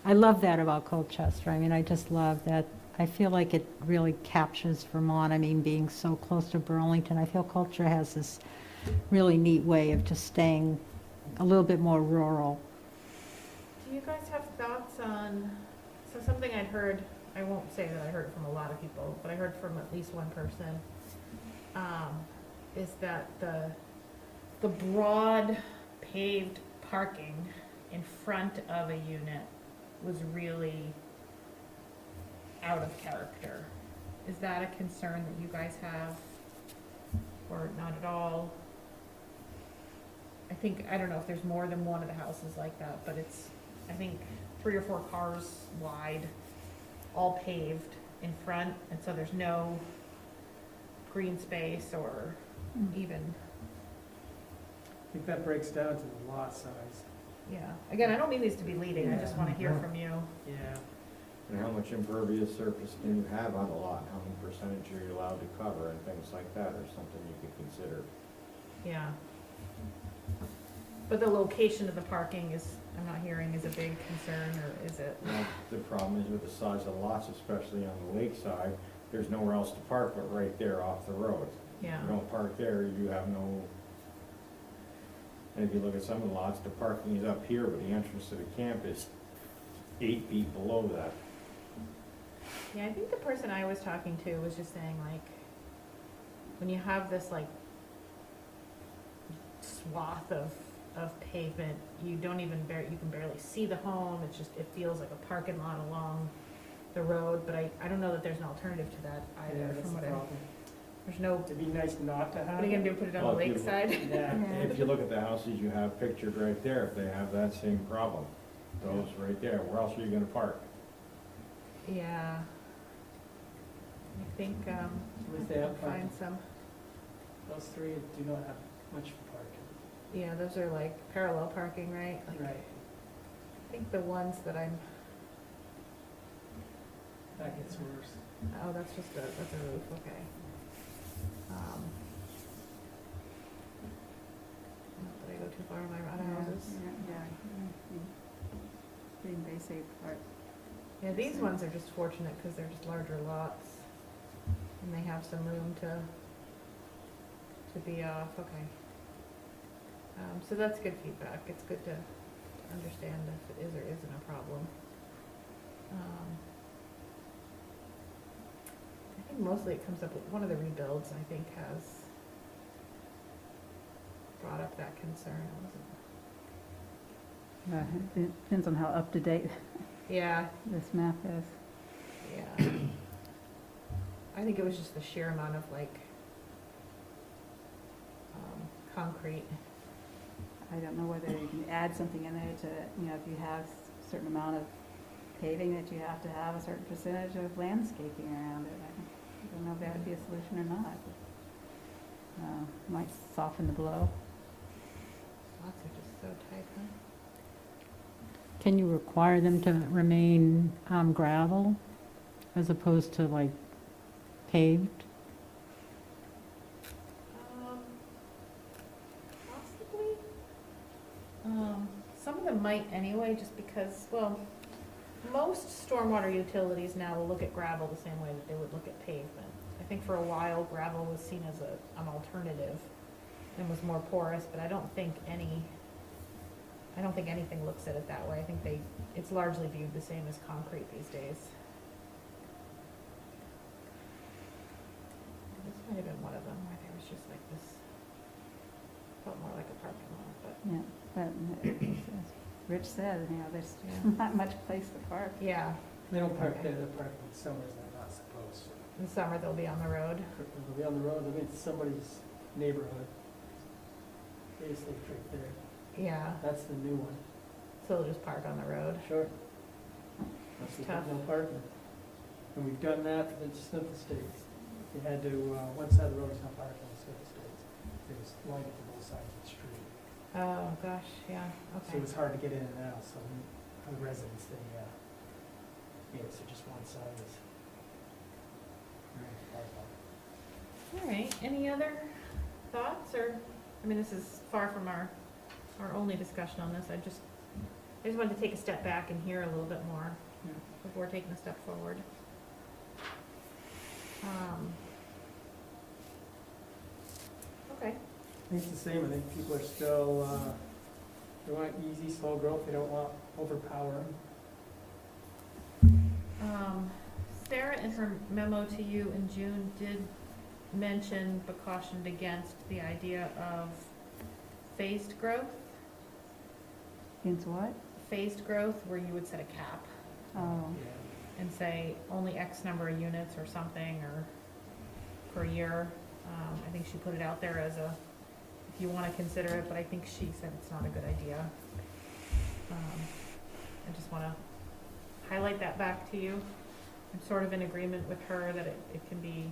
I love that about Colchester. I mean, I just love that. I feel like it really captures Vermont. I mean, being so close to Burlington, I feel Colchester has this really neat way of just staying a little bit more rural. Do you guys have thoughts on, so something I'd heard, I won't say that I heard it from a lot of people, but I heard from at least one person, is that the broad paved parking in front of a unit was really out of character. Is that a concern that you guys have, or not at all? I don't know if there's more than one of the houses like that, but it's, I think, 3 or 4 cars wide, all paved in front, and so there's no green space or even, I think that breaks down to the lot size. yeah. Again, I don't mean these to be leading, I just wanna hear from you. Yeah. And how much impervious surface can you have on a lot? How many percentage are you allowed to cover and things like that are something you could consider. Yeah. But the location of the parking is, I'm not hearing is a big concern, or is it? Well, the problem is with the size of the lots, especially on the lakeside, there's nowhere else to park but right there off the road. Yeah, You don't park there, you have no, and if you look at some of the lots, the parking is up here, but the entrance to the camp is 8 feet below that. yeah, I think the person I was talking to was just saying, like, when you have this, like, swath of pavement, you don't even you can barely see the home, it's just, it feels like a parking lot along the road, but I don't know that there's an alternative to that Yeah, either, that's from the what I, problem. there's no, It'd be nice not to have. what are you gonna do, put it on the Well, if you- lakeside? Yeah. If you look at the houses you have pictured right there, they have that same problem. Those right there, where else are you gonna park? Yeah. I think, If they have find parking. some, Those 3 do not have much parking. yeah, those are like parallel parking, right? Like, Right. I think the ones that I'm, That gets worse. oh, that's a roof, okay. Not that I go too far on my other houses. Being basic part. Yeah, these ones are just fortunate because they're just larger lots. And they have some room to be off, okay. So that's good feedback, it's good to understand if it is or isn't a problem. I think mostly it comes up with, one of the rebuilds, I think, has brought up that concern, it wasn't. It depends on how up-to-date Yeah, this map is. yeah. I think it was just the sheer amount of like, concrete. I don't know whether you can add something in there to, if you have a certain amount of paving, that you have to have a certain percentage of landscaping around it. I don't know if that would be a solution or not. Might soften the blow. Lots are just so tight, huh? Can you require them to remain gravel as opposed to like paved? Possibly. Some of them might anyway, just because, well, most stormwater utilities now will look at gravel the same way that they would look at pavement. I think for a while gravel was seen as an alternative and was more porous, but I don't think anything looks at it that way. I think it's largely viewed the same as concrete these days. This might have been one of them where there was just like this, felt more like a parking lot, but. Yeah, but as Rich said, there's Yeah. not much place to park. Yeah, They don't park Okay. there, they park in summers, they're not supposed to. in summer they'll be on the road. They'll be on the road, I mean, it's somebody's neighborhood. Basically, right there. Yeah, That's the new one. so they'll just park on the road. Sure. That's the Tough. no parking. And we've done that for the Smith Estates. You had to, one side of the road is not parking on the Smith Estates. It was lighted to both sides of the street. Oh, gosh, yeah, So okay. it was hard to get in and out, so for the residents, they, so just one side is. All right, any other thoughts, or, I mean, this is far from our only discussion on this, I just wanted to take a step back and hear a little bit more Yeah. before taking a step forward. Okay, It's the same, I think people are still, they want easy, slow growth, they don't want overpowering. Sarah, in her memo to you in June, did mention but cautioned against the idea of phased growth. Against what? Phased growth, where you would set a cap Oh, Yeah. and say only X number of units or something, or per year. I think she put it out there as if you want to consider it, but I think she said it's not a good idea. I just want to highlight that back to you. I'm sort of in agreement with her that it can be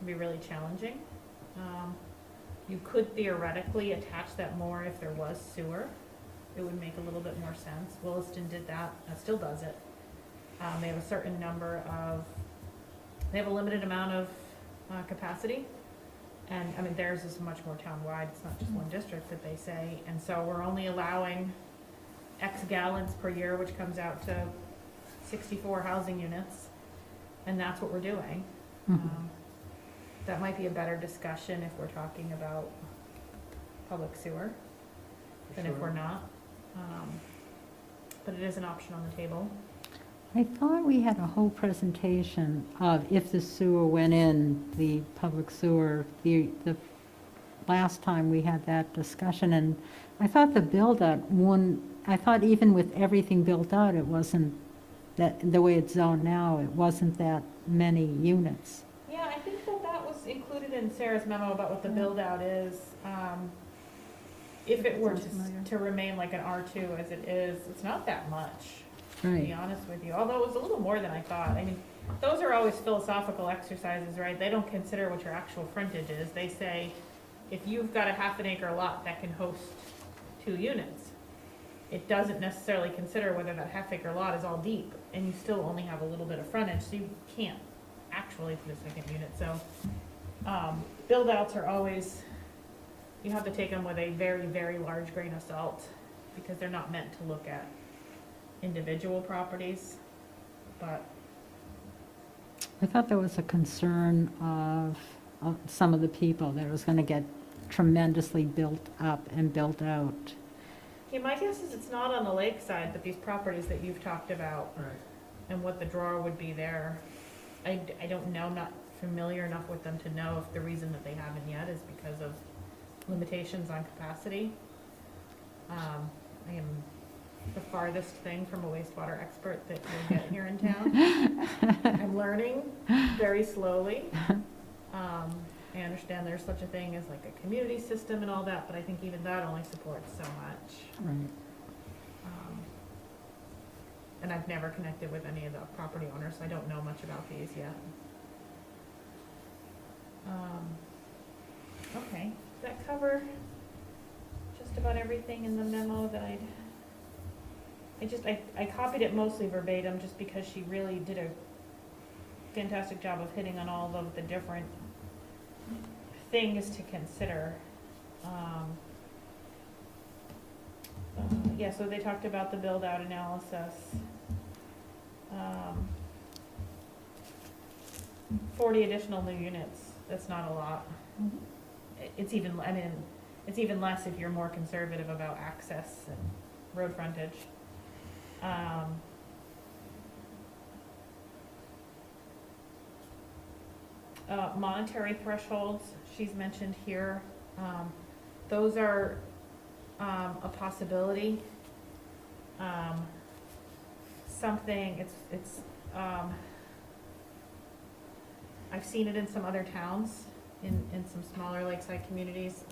really challenging. You could theoretically attach that more if there was sewer. It would make a little bit more sense. Williston did that, still does it. They have a certain number they have a limited amount of capacity. And, I mean, theirs is much more town-wide, it's not just one district that they say. And so we're only allowing X gallons per year, which comes out to 64 housing units. And that's what we're doing. Mhm. That might be a better discussion if we're talking about public sewer For than if sure. we're not. But it is an option on the table. I thought we had a whole presentation of if the sewer went in, the public sewer, the last time we had that discussion, and I thought the build-out I thought even with everything built out, it wasn't that, the way it's zoned now, it wasn't that many units. Yeah, I think that was included in Sarah's memo about what the build-out is. If it were Sounds familiar. to remain like an R2 as it is, it's not that much, to be Right. honest with you, although it was a little more than I thought. I mean, those are always philosophical exercises, right? They don't consider what your actual frontage is. They say, if you've got a half an acre lot that can host 2 units, it doesn't necessarily consider whether that half acre lot is all deep, and you still only have a little bit of frontage, so you can't actually put a second unit. So, build-outs are always, you have to take them with a very, very large grain of salt, because they're not meant to look at individual properties. But I thought there was a concern of some of the people that it was going to get tremendously built up and built out. Yeah, my guess is it's not on the lakeside, but these properties that you've talked about Right. and what the draw would be there. I don't know, I'm not familiar enough with them to know if the reason that they haven't yet is because of limitations on capacity. I am the farthest thing from a wastewater expert that you'll get here in town. I'm learning very slowly. I understand there's such a thing as like a community system and all that, but I think even that only supports so much. Right. And I've never connected with any of the property owners, so I don't know much about these yet. Okay, does that cover just about everything in the memo that I copied it mostly verbatim just because she really did a fantastic job of hitting on all of the different things to consider. Yeah, so they talked about the build-out analysis. 40 additional new units, that's not a lot. It's even, I mean, it's even less if you're more conservative about access and road frontage. Monetary thresholds, she's mentioned here. Those are a possibility. Something, it's I've seen it in some other towns, in some smaller lakeside communities.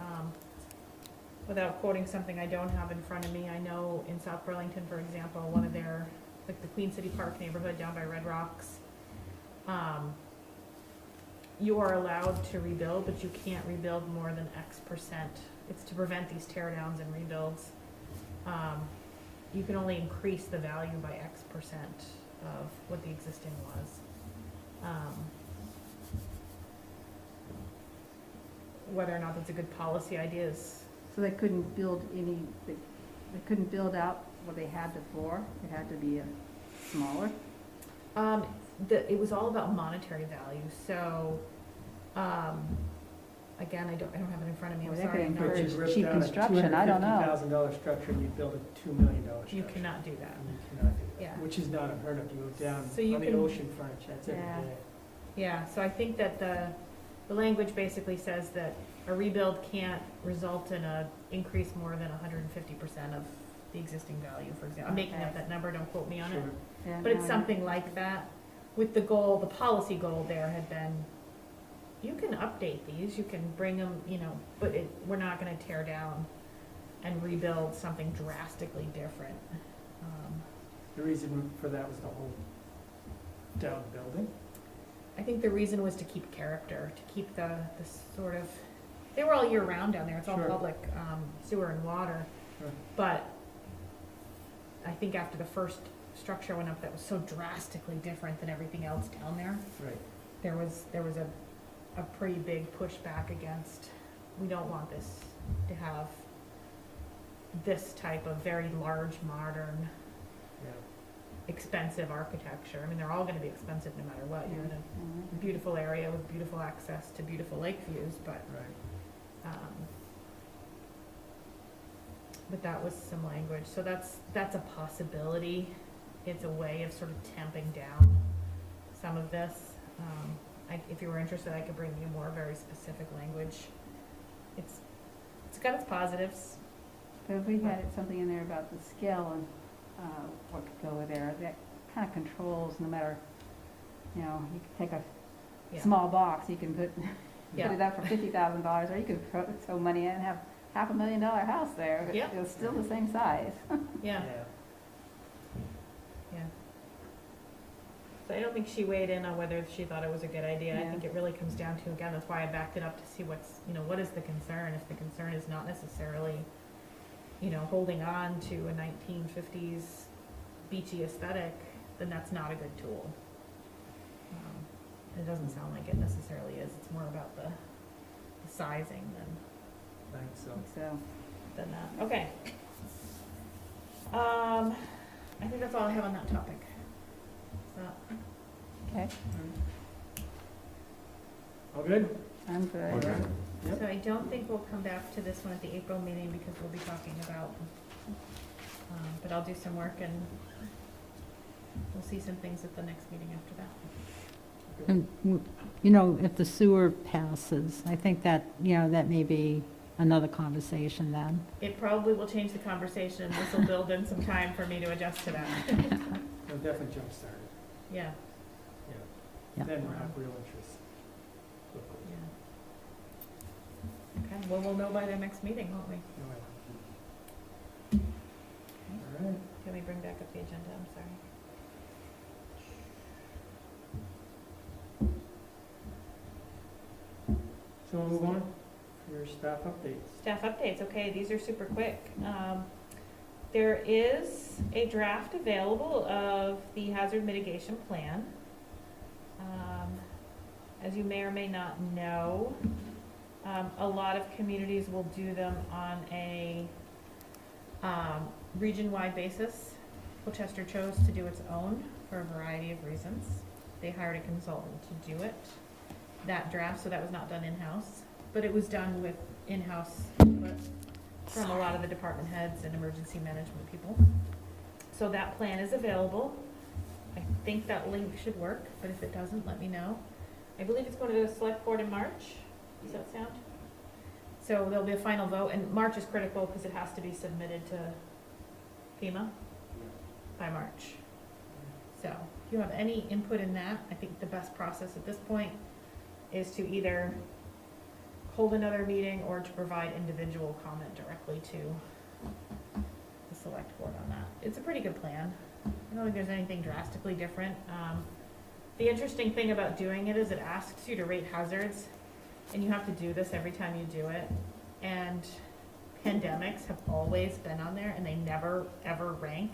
Without quoting something I don't have in front of me, I know in South Burlington, for example, one of their, like the Queen City Park neighborhood down by Red Rocks, you are allowed to rebuild, but you can't rebuild more than X percent. It's to prevent these tear downs and rebuilds. You can only increase the value by X percent of what the existing was. Whether or not that's a good policy idea is, So they couldn't build any, they couldn't build out what they had before? It had to be smaller? it was all about monetary value, so, again, I don't have it in front of me, I'm Well, they sorry. could I'm not- But you encourage ripped cheap out a construction, I don't know. $250,000 structure and you build a $2 million structure. You cannot do that. And you cannot do that. Yeah. Which is not unheard of. You go down So you on the can- ocean front, that's every Yeah. day. Yeah, so I think that the language basically says that a rebuild can't result in a increase more than 150% of the existing value, for example. I'm making up Okay. that number, don't quote me on it. Sure. Yeah, But it's no, something like that, with the goal, the policy goal there had been, you can update these, you can bring them, but we're not gonna tear down and rebuild something drastically different. The reason for that was the whole down building. I think the reason was to keep character, to keep the sort of, they were all year round down there, it's all Sure. public sewer and water. Sure. But I think after the first structure went up that was so drastically different than everything else down there, Right. there was a pretty big pushback against, we don't want this to have this type of very large, modern, Yeah. expensive expensive architecture. I mean, they're all gonna be expensive no matter what. You're in a Mhm. beautiful area with beautiful access to beautiful lake views, but, Right. but that was some language. So that's a possibility. It's a way of sort of tamping down some of this. If you were interested, I could bring you more very specific language. It's got its positives. But if we had something in there about the scale and what could go with there, that kind of controls, no matter, you could take a Yeah. small box, you can put Yeah. it up for $50,000, or you could throw money in and have $500,000 house there. Yeah. It's still the same size. Yeah. So I don't think she weighed in on whether she thought it was a good idea. I Yeah. think it really comes down to, again, that's why I backed it up to see what is the concern? If the concern is not necessarily, holding on to a 1950s beachy aesthetic, then that's not a good tool. It doesn't sound like it necessarily is. It's more about the sizing Thanks, so. than that. Okay. I think that's all I have on that topic. So, Okay. All good? I'm good. Okay. Yep. So I don't think we'll come back to this one at the April meeting because we'll be talking about, but I'll do some work and we'll see some things at the next meeting after that. And, you know, if the sewer passes, I think that, you know, that may be another conversation then. It probably will change the conversation. This will build in some time for me to adjust to that. It'll definitely jumpstart it. Yeah, Yeah. Then we'll have real interest. quickly. yeah. Okay, well, we'll know by the next meeting, won't we? No, All right. Can we bring back up the agenda? I'm sorry. So we'll move on. Your staff updates. Staff updates, okay, these are super quick. There is a draft available of the hazard mitigation plan. As you may or may not know, a lot of communities will do them on a region-wide basis. Colchester chose to do its own for a variety of reasons. They hired a consultant to do it, that draft, so that was not done in-house, but it was done with in-house input from a lot of the department heads and emergency management people. So that plan is available. I think that link should work, but if it doesn't, let me know. I believe it's going to the select board in March. Does that sound? So there'll be a final vote, and March is critical because it has to be submitted to FEMA by March. So if you have any input in that, I think the best process at this point is to either hold another meeting or to provide individual comment directly to the select board on that. It's a pretty good plan. I don't think there's anything drastically different. The interesting thing about doing it is it asks you to rate hazards, and you have to do this every time you do it. And pandemics have always been on there, and they never, ever rank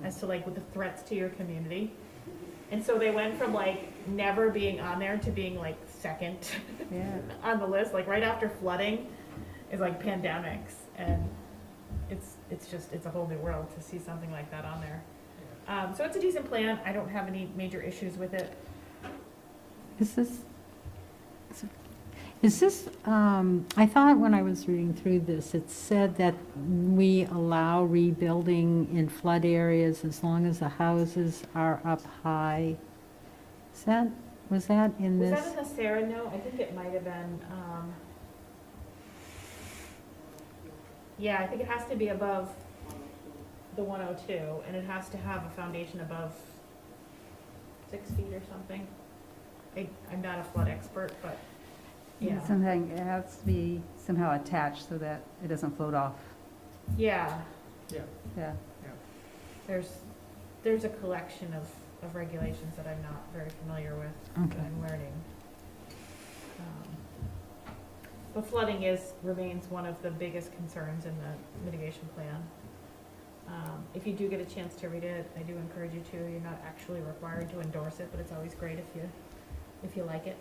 as to like with the threats to your community. And so they went from like never being on there to being like second Yeah. on the list, like right after flooding is like pandemics, and it's a whole new world to see something like that on there. So it's a decent plan. I don't have any major issues with it. Is this, I thought when I was reading through this, it said that we allow rebuilding in flood areas as long as the houses are up high. Was that in Was this? that in the Sarah note? I think it might have been, yeah, I think it has to be above the 102, and it has to have a foundation above 6 feet or something. I'm not a flood expert, but yeah. Something, it has to be somehow attached so that it doesn't float off. Yeah, Yeah. Yeah. there's a collection of regulations that I'm not very familiar with, that Okay. I'm learning. But flooding remains one of the biggest concerns in the mitigation plan. If you do get a chance to read it, I do encourage you to. You're not actually required to endorse it, but it's always great if you like it.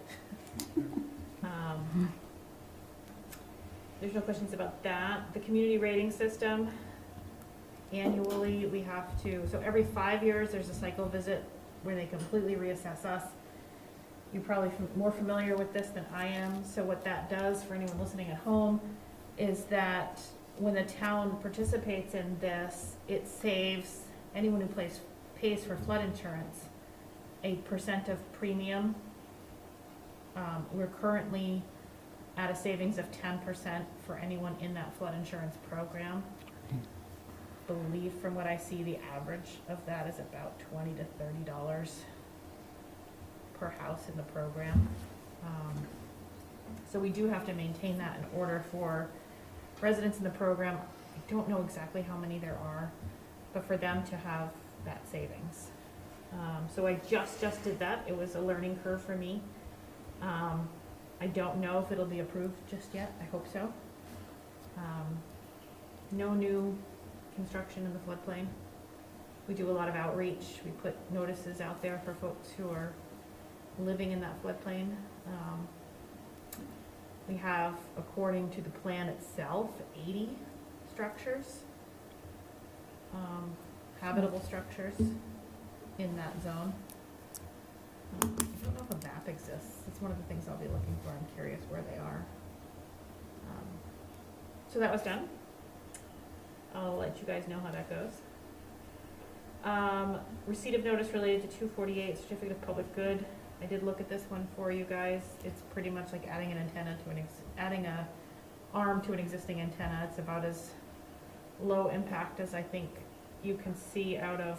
There's no questions about that. The community rating system, annually, we have to, so every 5 years, there's a cycle visit where they completely reassess us. You're probably more familiar with this than I am. So what that does for anyone listening at home is that when the town participates in this, it saves anyone who pays for flood insurance a % of premium. We're currently at a savings of 10% for anyone in that flood insurance program. Believe from what I see, the average of that is about $20 to $30 per house in the program. So we do have to maintain that in order for residents in the program. I don't know exactly how many there are, but for them to have that savings. So I just did that. It was a learning curve for me. I don't know if it'll be approved just yet. I hope so. No new construction in the floodplain. We do a lot of outreach. We put notices out there for folks who are living in that floodplain. We have, according to the plan itself, 80 structures, habitable structures in that zone. I don't know if a map exists. It's one of the things I'll be looking for. I'm curious where they are. So that was done. I'll let you guys know how that goes. Receipt of notice related to 248 certificate of public good. I did look at this one for you guys. It's pretty much like adding an antenna to adding a arm to an existing antenna. It's about as low impact as I think you can see out of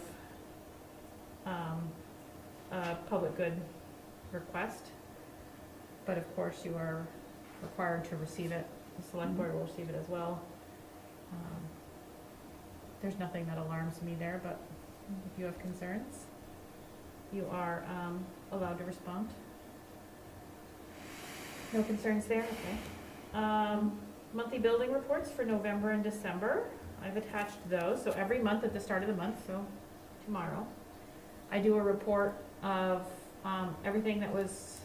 a public good request. But of course, you are required to receive it. The select board will receive it as well. There's nothing that alarms me there, but if you have concerns, you are allowed to respond. No concerns there? Okay. Monthly building reports for November and December. I've attached those. So every month at the start of the month, so tomorrow, I do a report of everything that was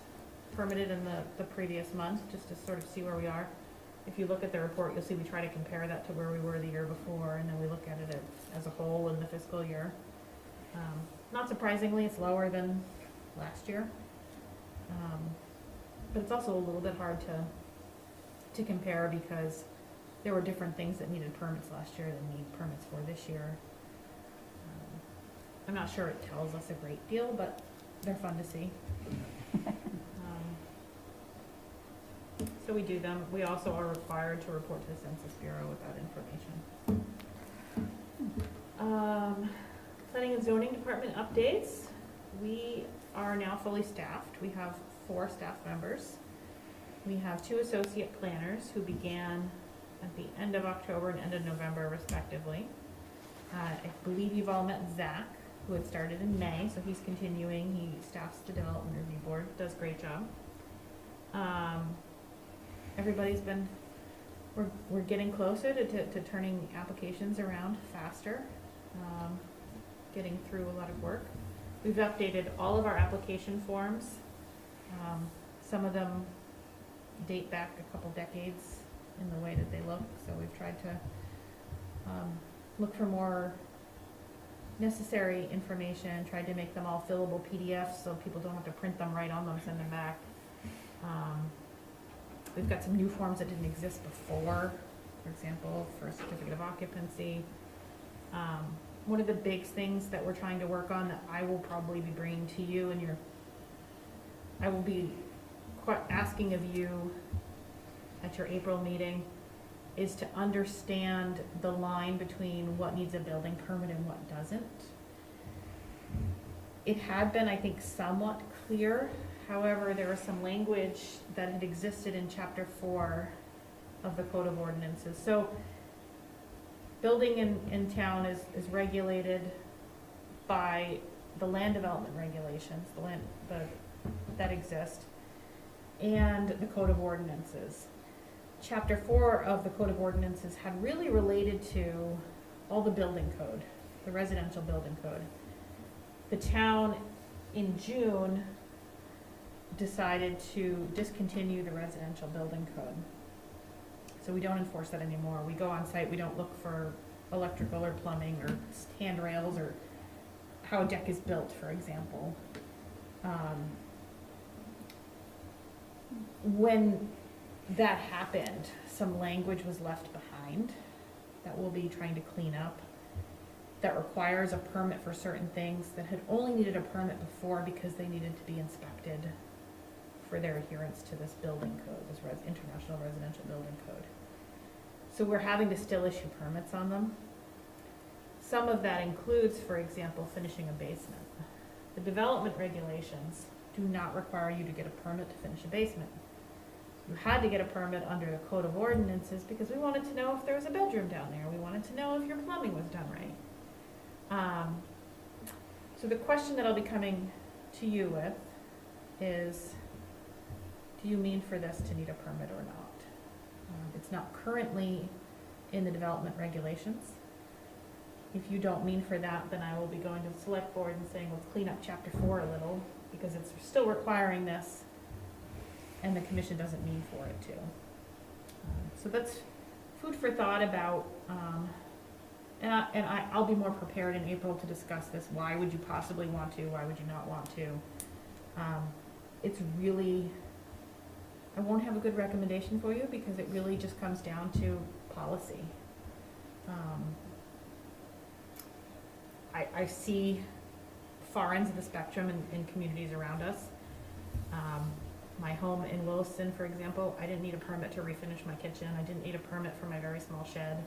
permitted in the previous month, just to sort of see where we are. If you look at the report, you'll see we try to compare that to where we were the year before, and then we look at it as a whole in the fiscal year. Not surprisingly, it's lower than last year. But it's also a little bit hard to compare because there were different things that needed permits last year that need permits for this year. I'm not sure it tells us a great deal, but they're fun to see. So we do them. We also are required to report to the Census Bureau with that information. Planning and Zoning Department updates. We are now fully staffed. We have 4 staff members. We have 2 associate planners who began at the end of October and end of November respectively. I believe you've all met Zach, who had started in May, so he's continuing. He staffs the Development Review Board, does a great job. Everybody's been, we're getting closer to turning applications around faster, getting through a lot of work. We've updated all of our application forms. Some of them date back a couple decades in the way that they look, so we've tried to look for more necessary information, tried to make them all fillable PDFs so people don't have to print them, write on them, send them back. We've got some new forms that didn't exist before, for example, for a certificate of occupancy. One of the big things that we're trying to work on that I will probably be bringing to you and I will be asking of you at your April meeting is to understand the line between what needs a building permit and what doesn't. It had been, I think, somewhat clear. However, there was some language that had existed in Chapter 4 of the Code of Ordinances. So building in town is regulated by the land development regulations, that exist, and the Code of Ordinances. Chapter 4 of the Code of Ordinances had really related to all the building code, the residential building code. The town in June decided to discontinue the residential building code. So we don't enforce that anymore. We go on site, we don't look for electrical or plumbing or handrails or how a deck is built, for example. When that happened, some language was left behind that we'll be trying to clean up that requires a permit for certain things that had only needed a permit before because they needed to be inspected for their adherence to this building code, this International Residential Building Code. So we're having to still issue permits on them. Some of that includes, for example, finishing a basement. The development regulations do not require you to get a permit to finish a basement. You had to get a permit under the Code of Ordinances because we wanted to know if there was a bedroom down there. We wanted to know if your plumbing was done right. So the question that I'll be coming to you with is, do you mean for this to need a permit or not? It's not currently in the development regulations. If you don't mean for that, then I will be going to the select board and saying, let's clean up Chapter 4 a little, because it's still requiring this, and the commission doesn't mean for it to. So that's food for thought about, I'll be more prepared in April to discuss this. Why would you possibly want to? Why would you not want to? It's really won't have a good recommendation for you because it really just comes down to policy. I see far ends of the spectrum in communities around us. My home in Williston, for example, I didn't need a permit to refinish my kitchen. I didn't need a permit for my very small shed.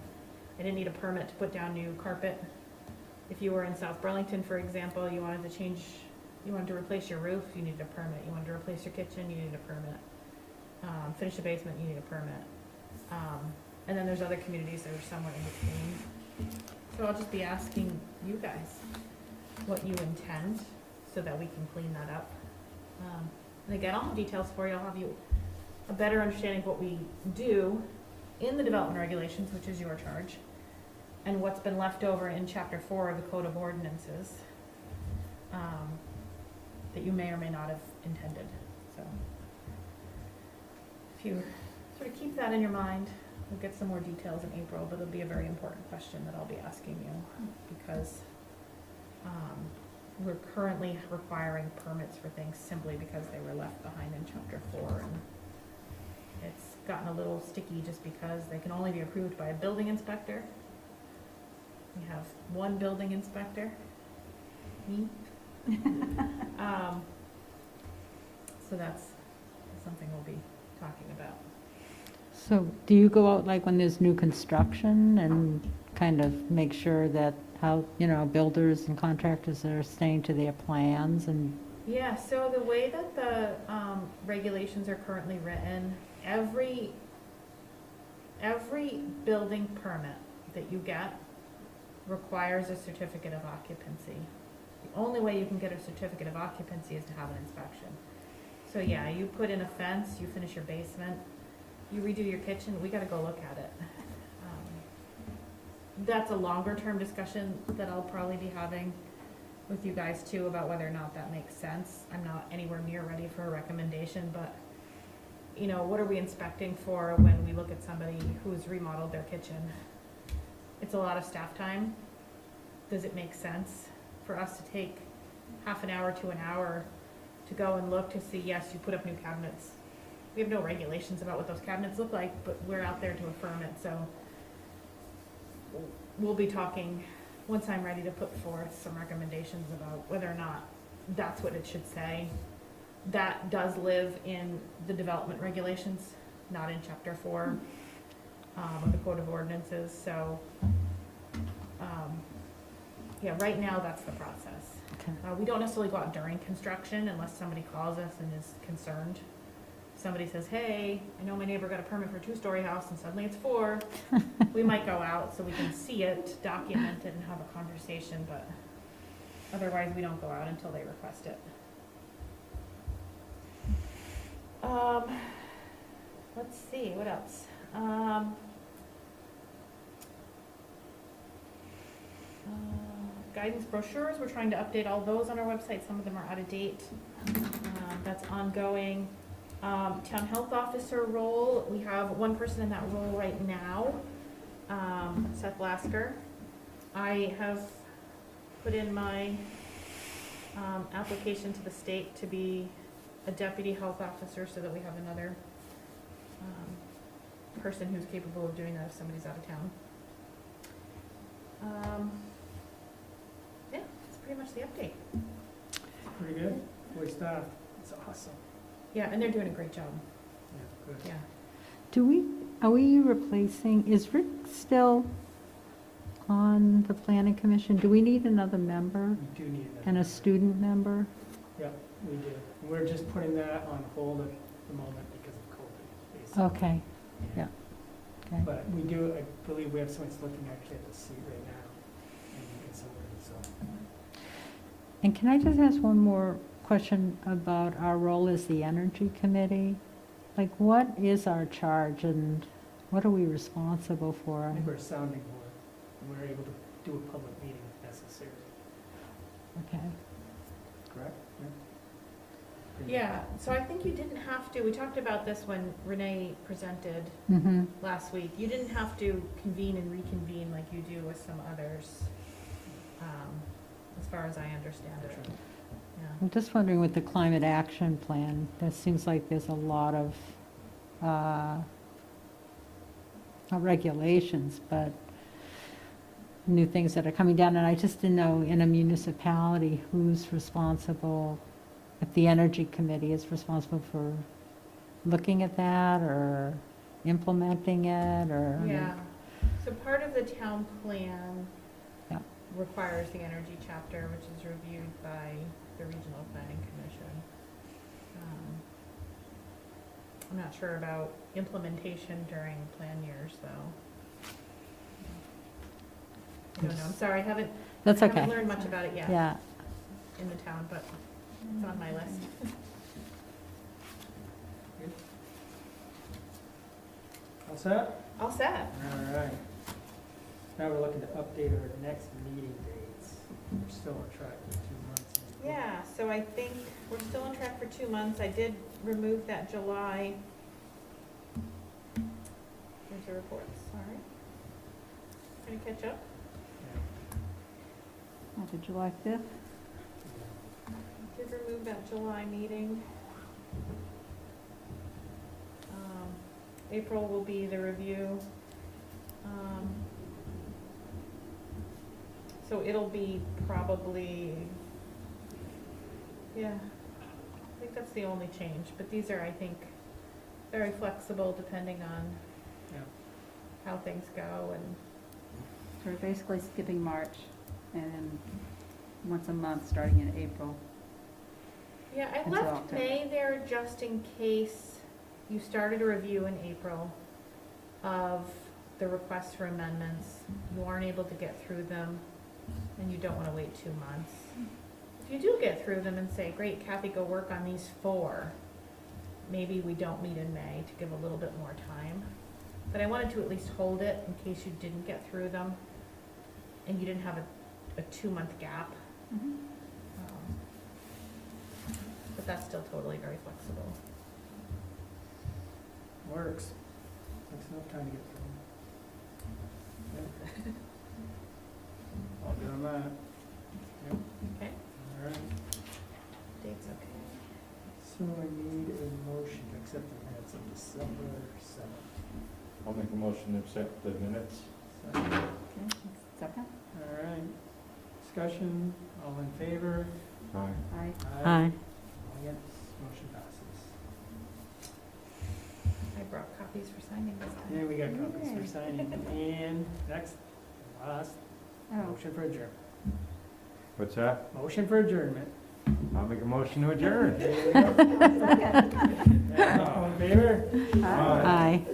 I didn't need a permit to put down new carpet. If you were in South Burlington, for example, you wanted to replace your roof, you needed a permit. You wanted to replace your kitchen, you needed a permit. Finish the basement, you need a permit. And then there's other communities that are somewhere in between. So I'll just be asking you guys what you intend so that we can clean that up. And again, I'll have details for you. I'll have you a better understanding of what we do in the development regulations, which is your charge, and what's been left over in Chapter 4 of the Code of Ordinances that you may or may not have intended. So if you sort of keep that in your mind, we'll get some more details in April, but it'll be a very important question that I'll be asking you because we're currently requiring permits for things simply because they were left behind in Chapter 4. And it's gotten a little sticky just because they can only be approved by a building inspector. We have one building inspector, me. So that's something we'll be talking about. So do you go out like when there's new construction and kind of make sure that how, builders and contractors are staying to their plans and? Yeah, so the way that the regulations are currently written, every building permit that you get requires a certificate of occupancy. The only way you can get a certificate of occupancy is to have an inspection. So yeah, you put in a fence, you finish your basement, you redo your kitchen, we gotta go look at it. That's a longer term discussion that I'll probably be having with you guys too about whether or not that makes sense. I'm not anywhere near ready for a recommendation, but what are we inspecting for when we look at somebody who's remodeled their kitchen? It's a lot of staff time. Does it make sense for us to take half an hour to an hour to go and look to see, yes, you put up new cabinets. We have no regulations about what those cabinets look like, but we're out there to affirm it, so we'll be talking once I'm ready to put forth some recommendations about whether or not that's what it should say. That does live in the development regulations, not in Chapter 4 of the Code of Ordinances, so yeah, right now that's the process. Okay. We don't necessarily go out during construction unless somebody calls us and is concerned. Somebody says, hey, I know my neighbor got a permit for a 2-story house and suddenly it's 4. We might go out so we can see it, document it, and have a conversation, but otherwise we don't go out until they request it. Let's see, what else? Guidance brochures, we're trying to update all those on our website. Some of them are out of date. That's ongoing. Town health officer role, we have one person in that role right now, Seth Lasker. I have put in my application to the state to be a deputy health officer so that we have another person who's capable of doing that if somebody's out of town. Yeah, that's pretty much the update. Pretty good. Fully staffed. It's awesome. Yeah, and they're doing a great job. Yeah, good. Yeah. Are we replacing, is Rick still on the planning commission? Do we need another member We do need that. and a student member? Yeah, we do. We're just putting that on hold at the moment because of COVID, basically. Okay, yeah, okay. But we do, I believe we have someone that's looking actually at the seat right now and somewhere, so. And can I just ask one more question about our role as the Energy Committee? Like, what is our charge and what are we responsible for? I think we're a sounding board, and we're able to do a public meeting if necessary. Okay. Correct? Yeah, so I think you didn't have to, we talked about this when Renee presented Mm-hmm. last week. You didn't have to convene and reconvene like you do with some others, as far as I understand it. Yeah. I'm just wondering with the climate action plan, there seems like there's a lot of not regulations, but new things that are coming down. And I just didn't know in a municipality who's responsible, if the energy committee is responsible for looking at that or implementing it, or. Yeah, so part of the town plan Yeah. requires the energy chapter, which is reviewed by the Regional Planning Commission. I'm not sure about implementation during plan years, though. I don't know, I'm sorry, I haven't That's okay. learned much about it yet Yeah, in the town, but it's on my list. All set? All set. All right. Now we're looking to update our next meeting dates. We're still on track for 2 months. Yeah, so I think we're still on track for 2 months. I did remove that July. There's the report, sorry. Trying to catch up. After July 5th? Did remove that July meeting. April will be the review. So it'll be probably, yeah, I think that's the only change, but these are, I think, very flexible depending on Yeah. how things go and, So we're basically skipping March and then once a month, starting in April. yeah, I Until left October. May there just in case you started a review in April of the requests for amendments, you aren't able to get through them, and you don't want to wait 2 months. If you do get through them and say, great, Kathy, go work on these 4, maybe we don't meet in May to give a little bit more time. But I wanted to at least hold it in case you didn't get through them and you didn't have a 2-month gap. Mhm. But that's still totally very flexible. Works. Takes enough time to get through. Yeah. All good on that. Yep. Okay, All right. date's okay. So I need a motion to accept the minutes of December 7th. I'll make a motion to accept the minutes. Second. Okay, second? All right. Discussion, all in favor? Aye. Aye. Aye. All against, motion passes. I brought copies for signing this time. And we got copies for Yay. signing. And next, last, Oh, motion for adjournment. What's that? Motion for adjournment. I'll make a motion to adjourn. There we go. second. All in favor? Aye. Aye.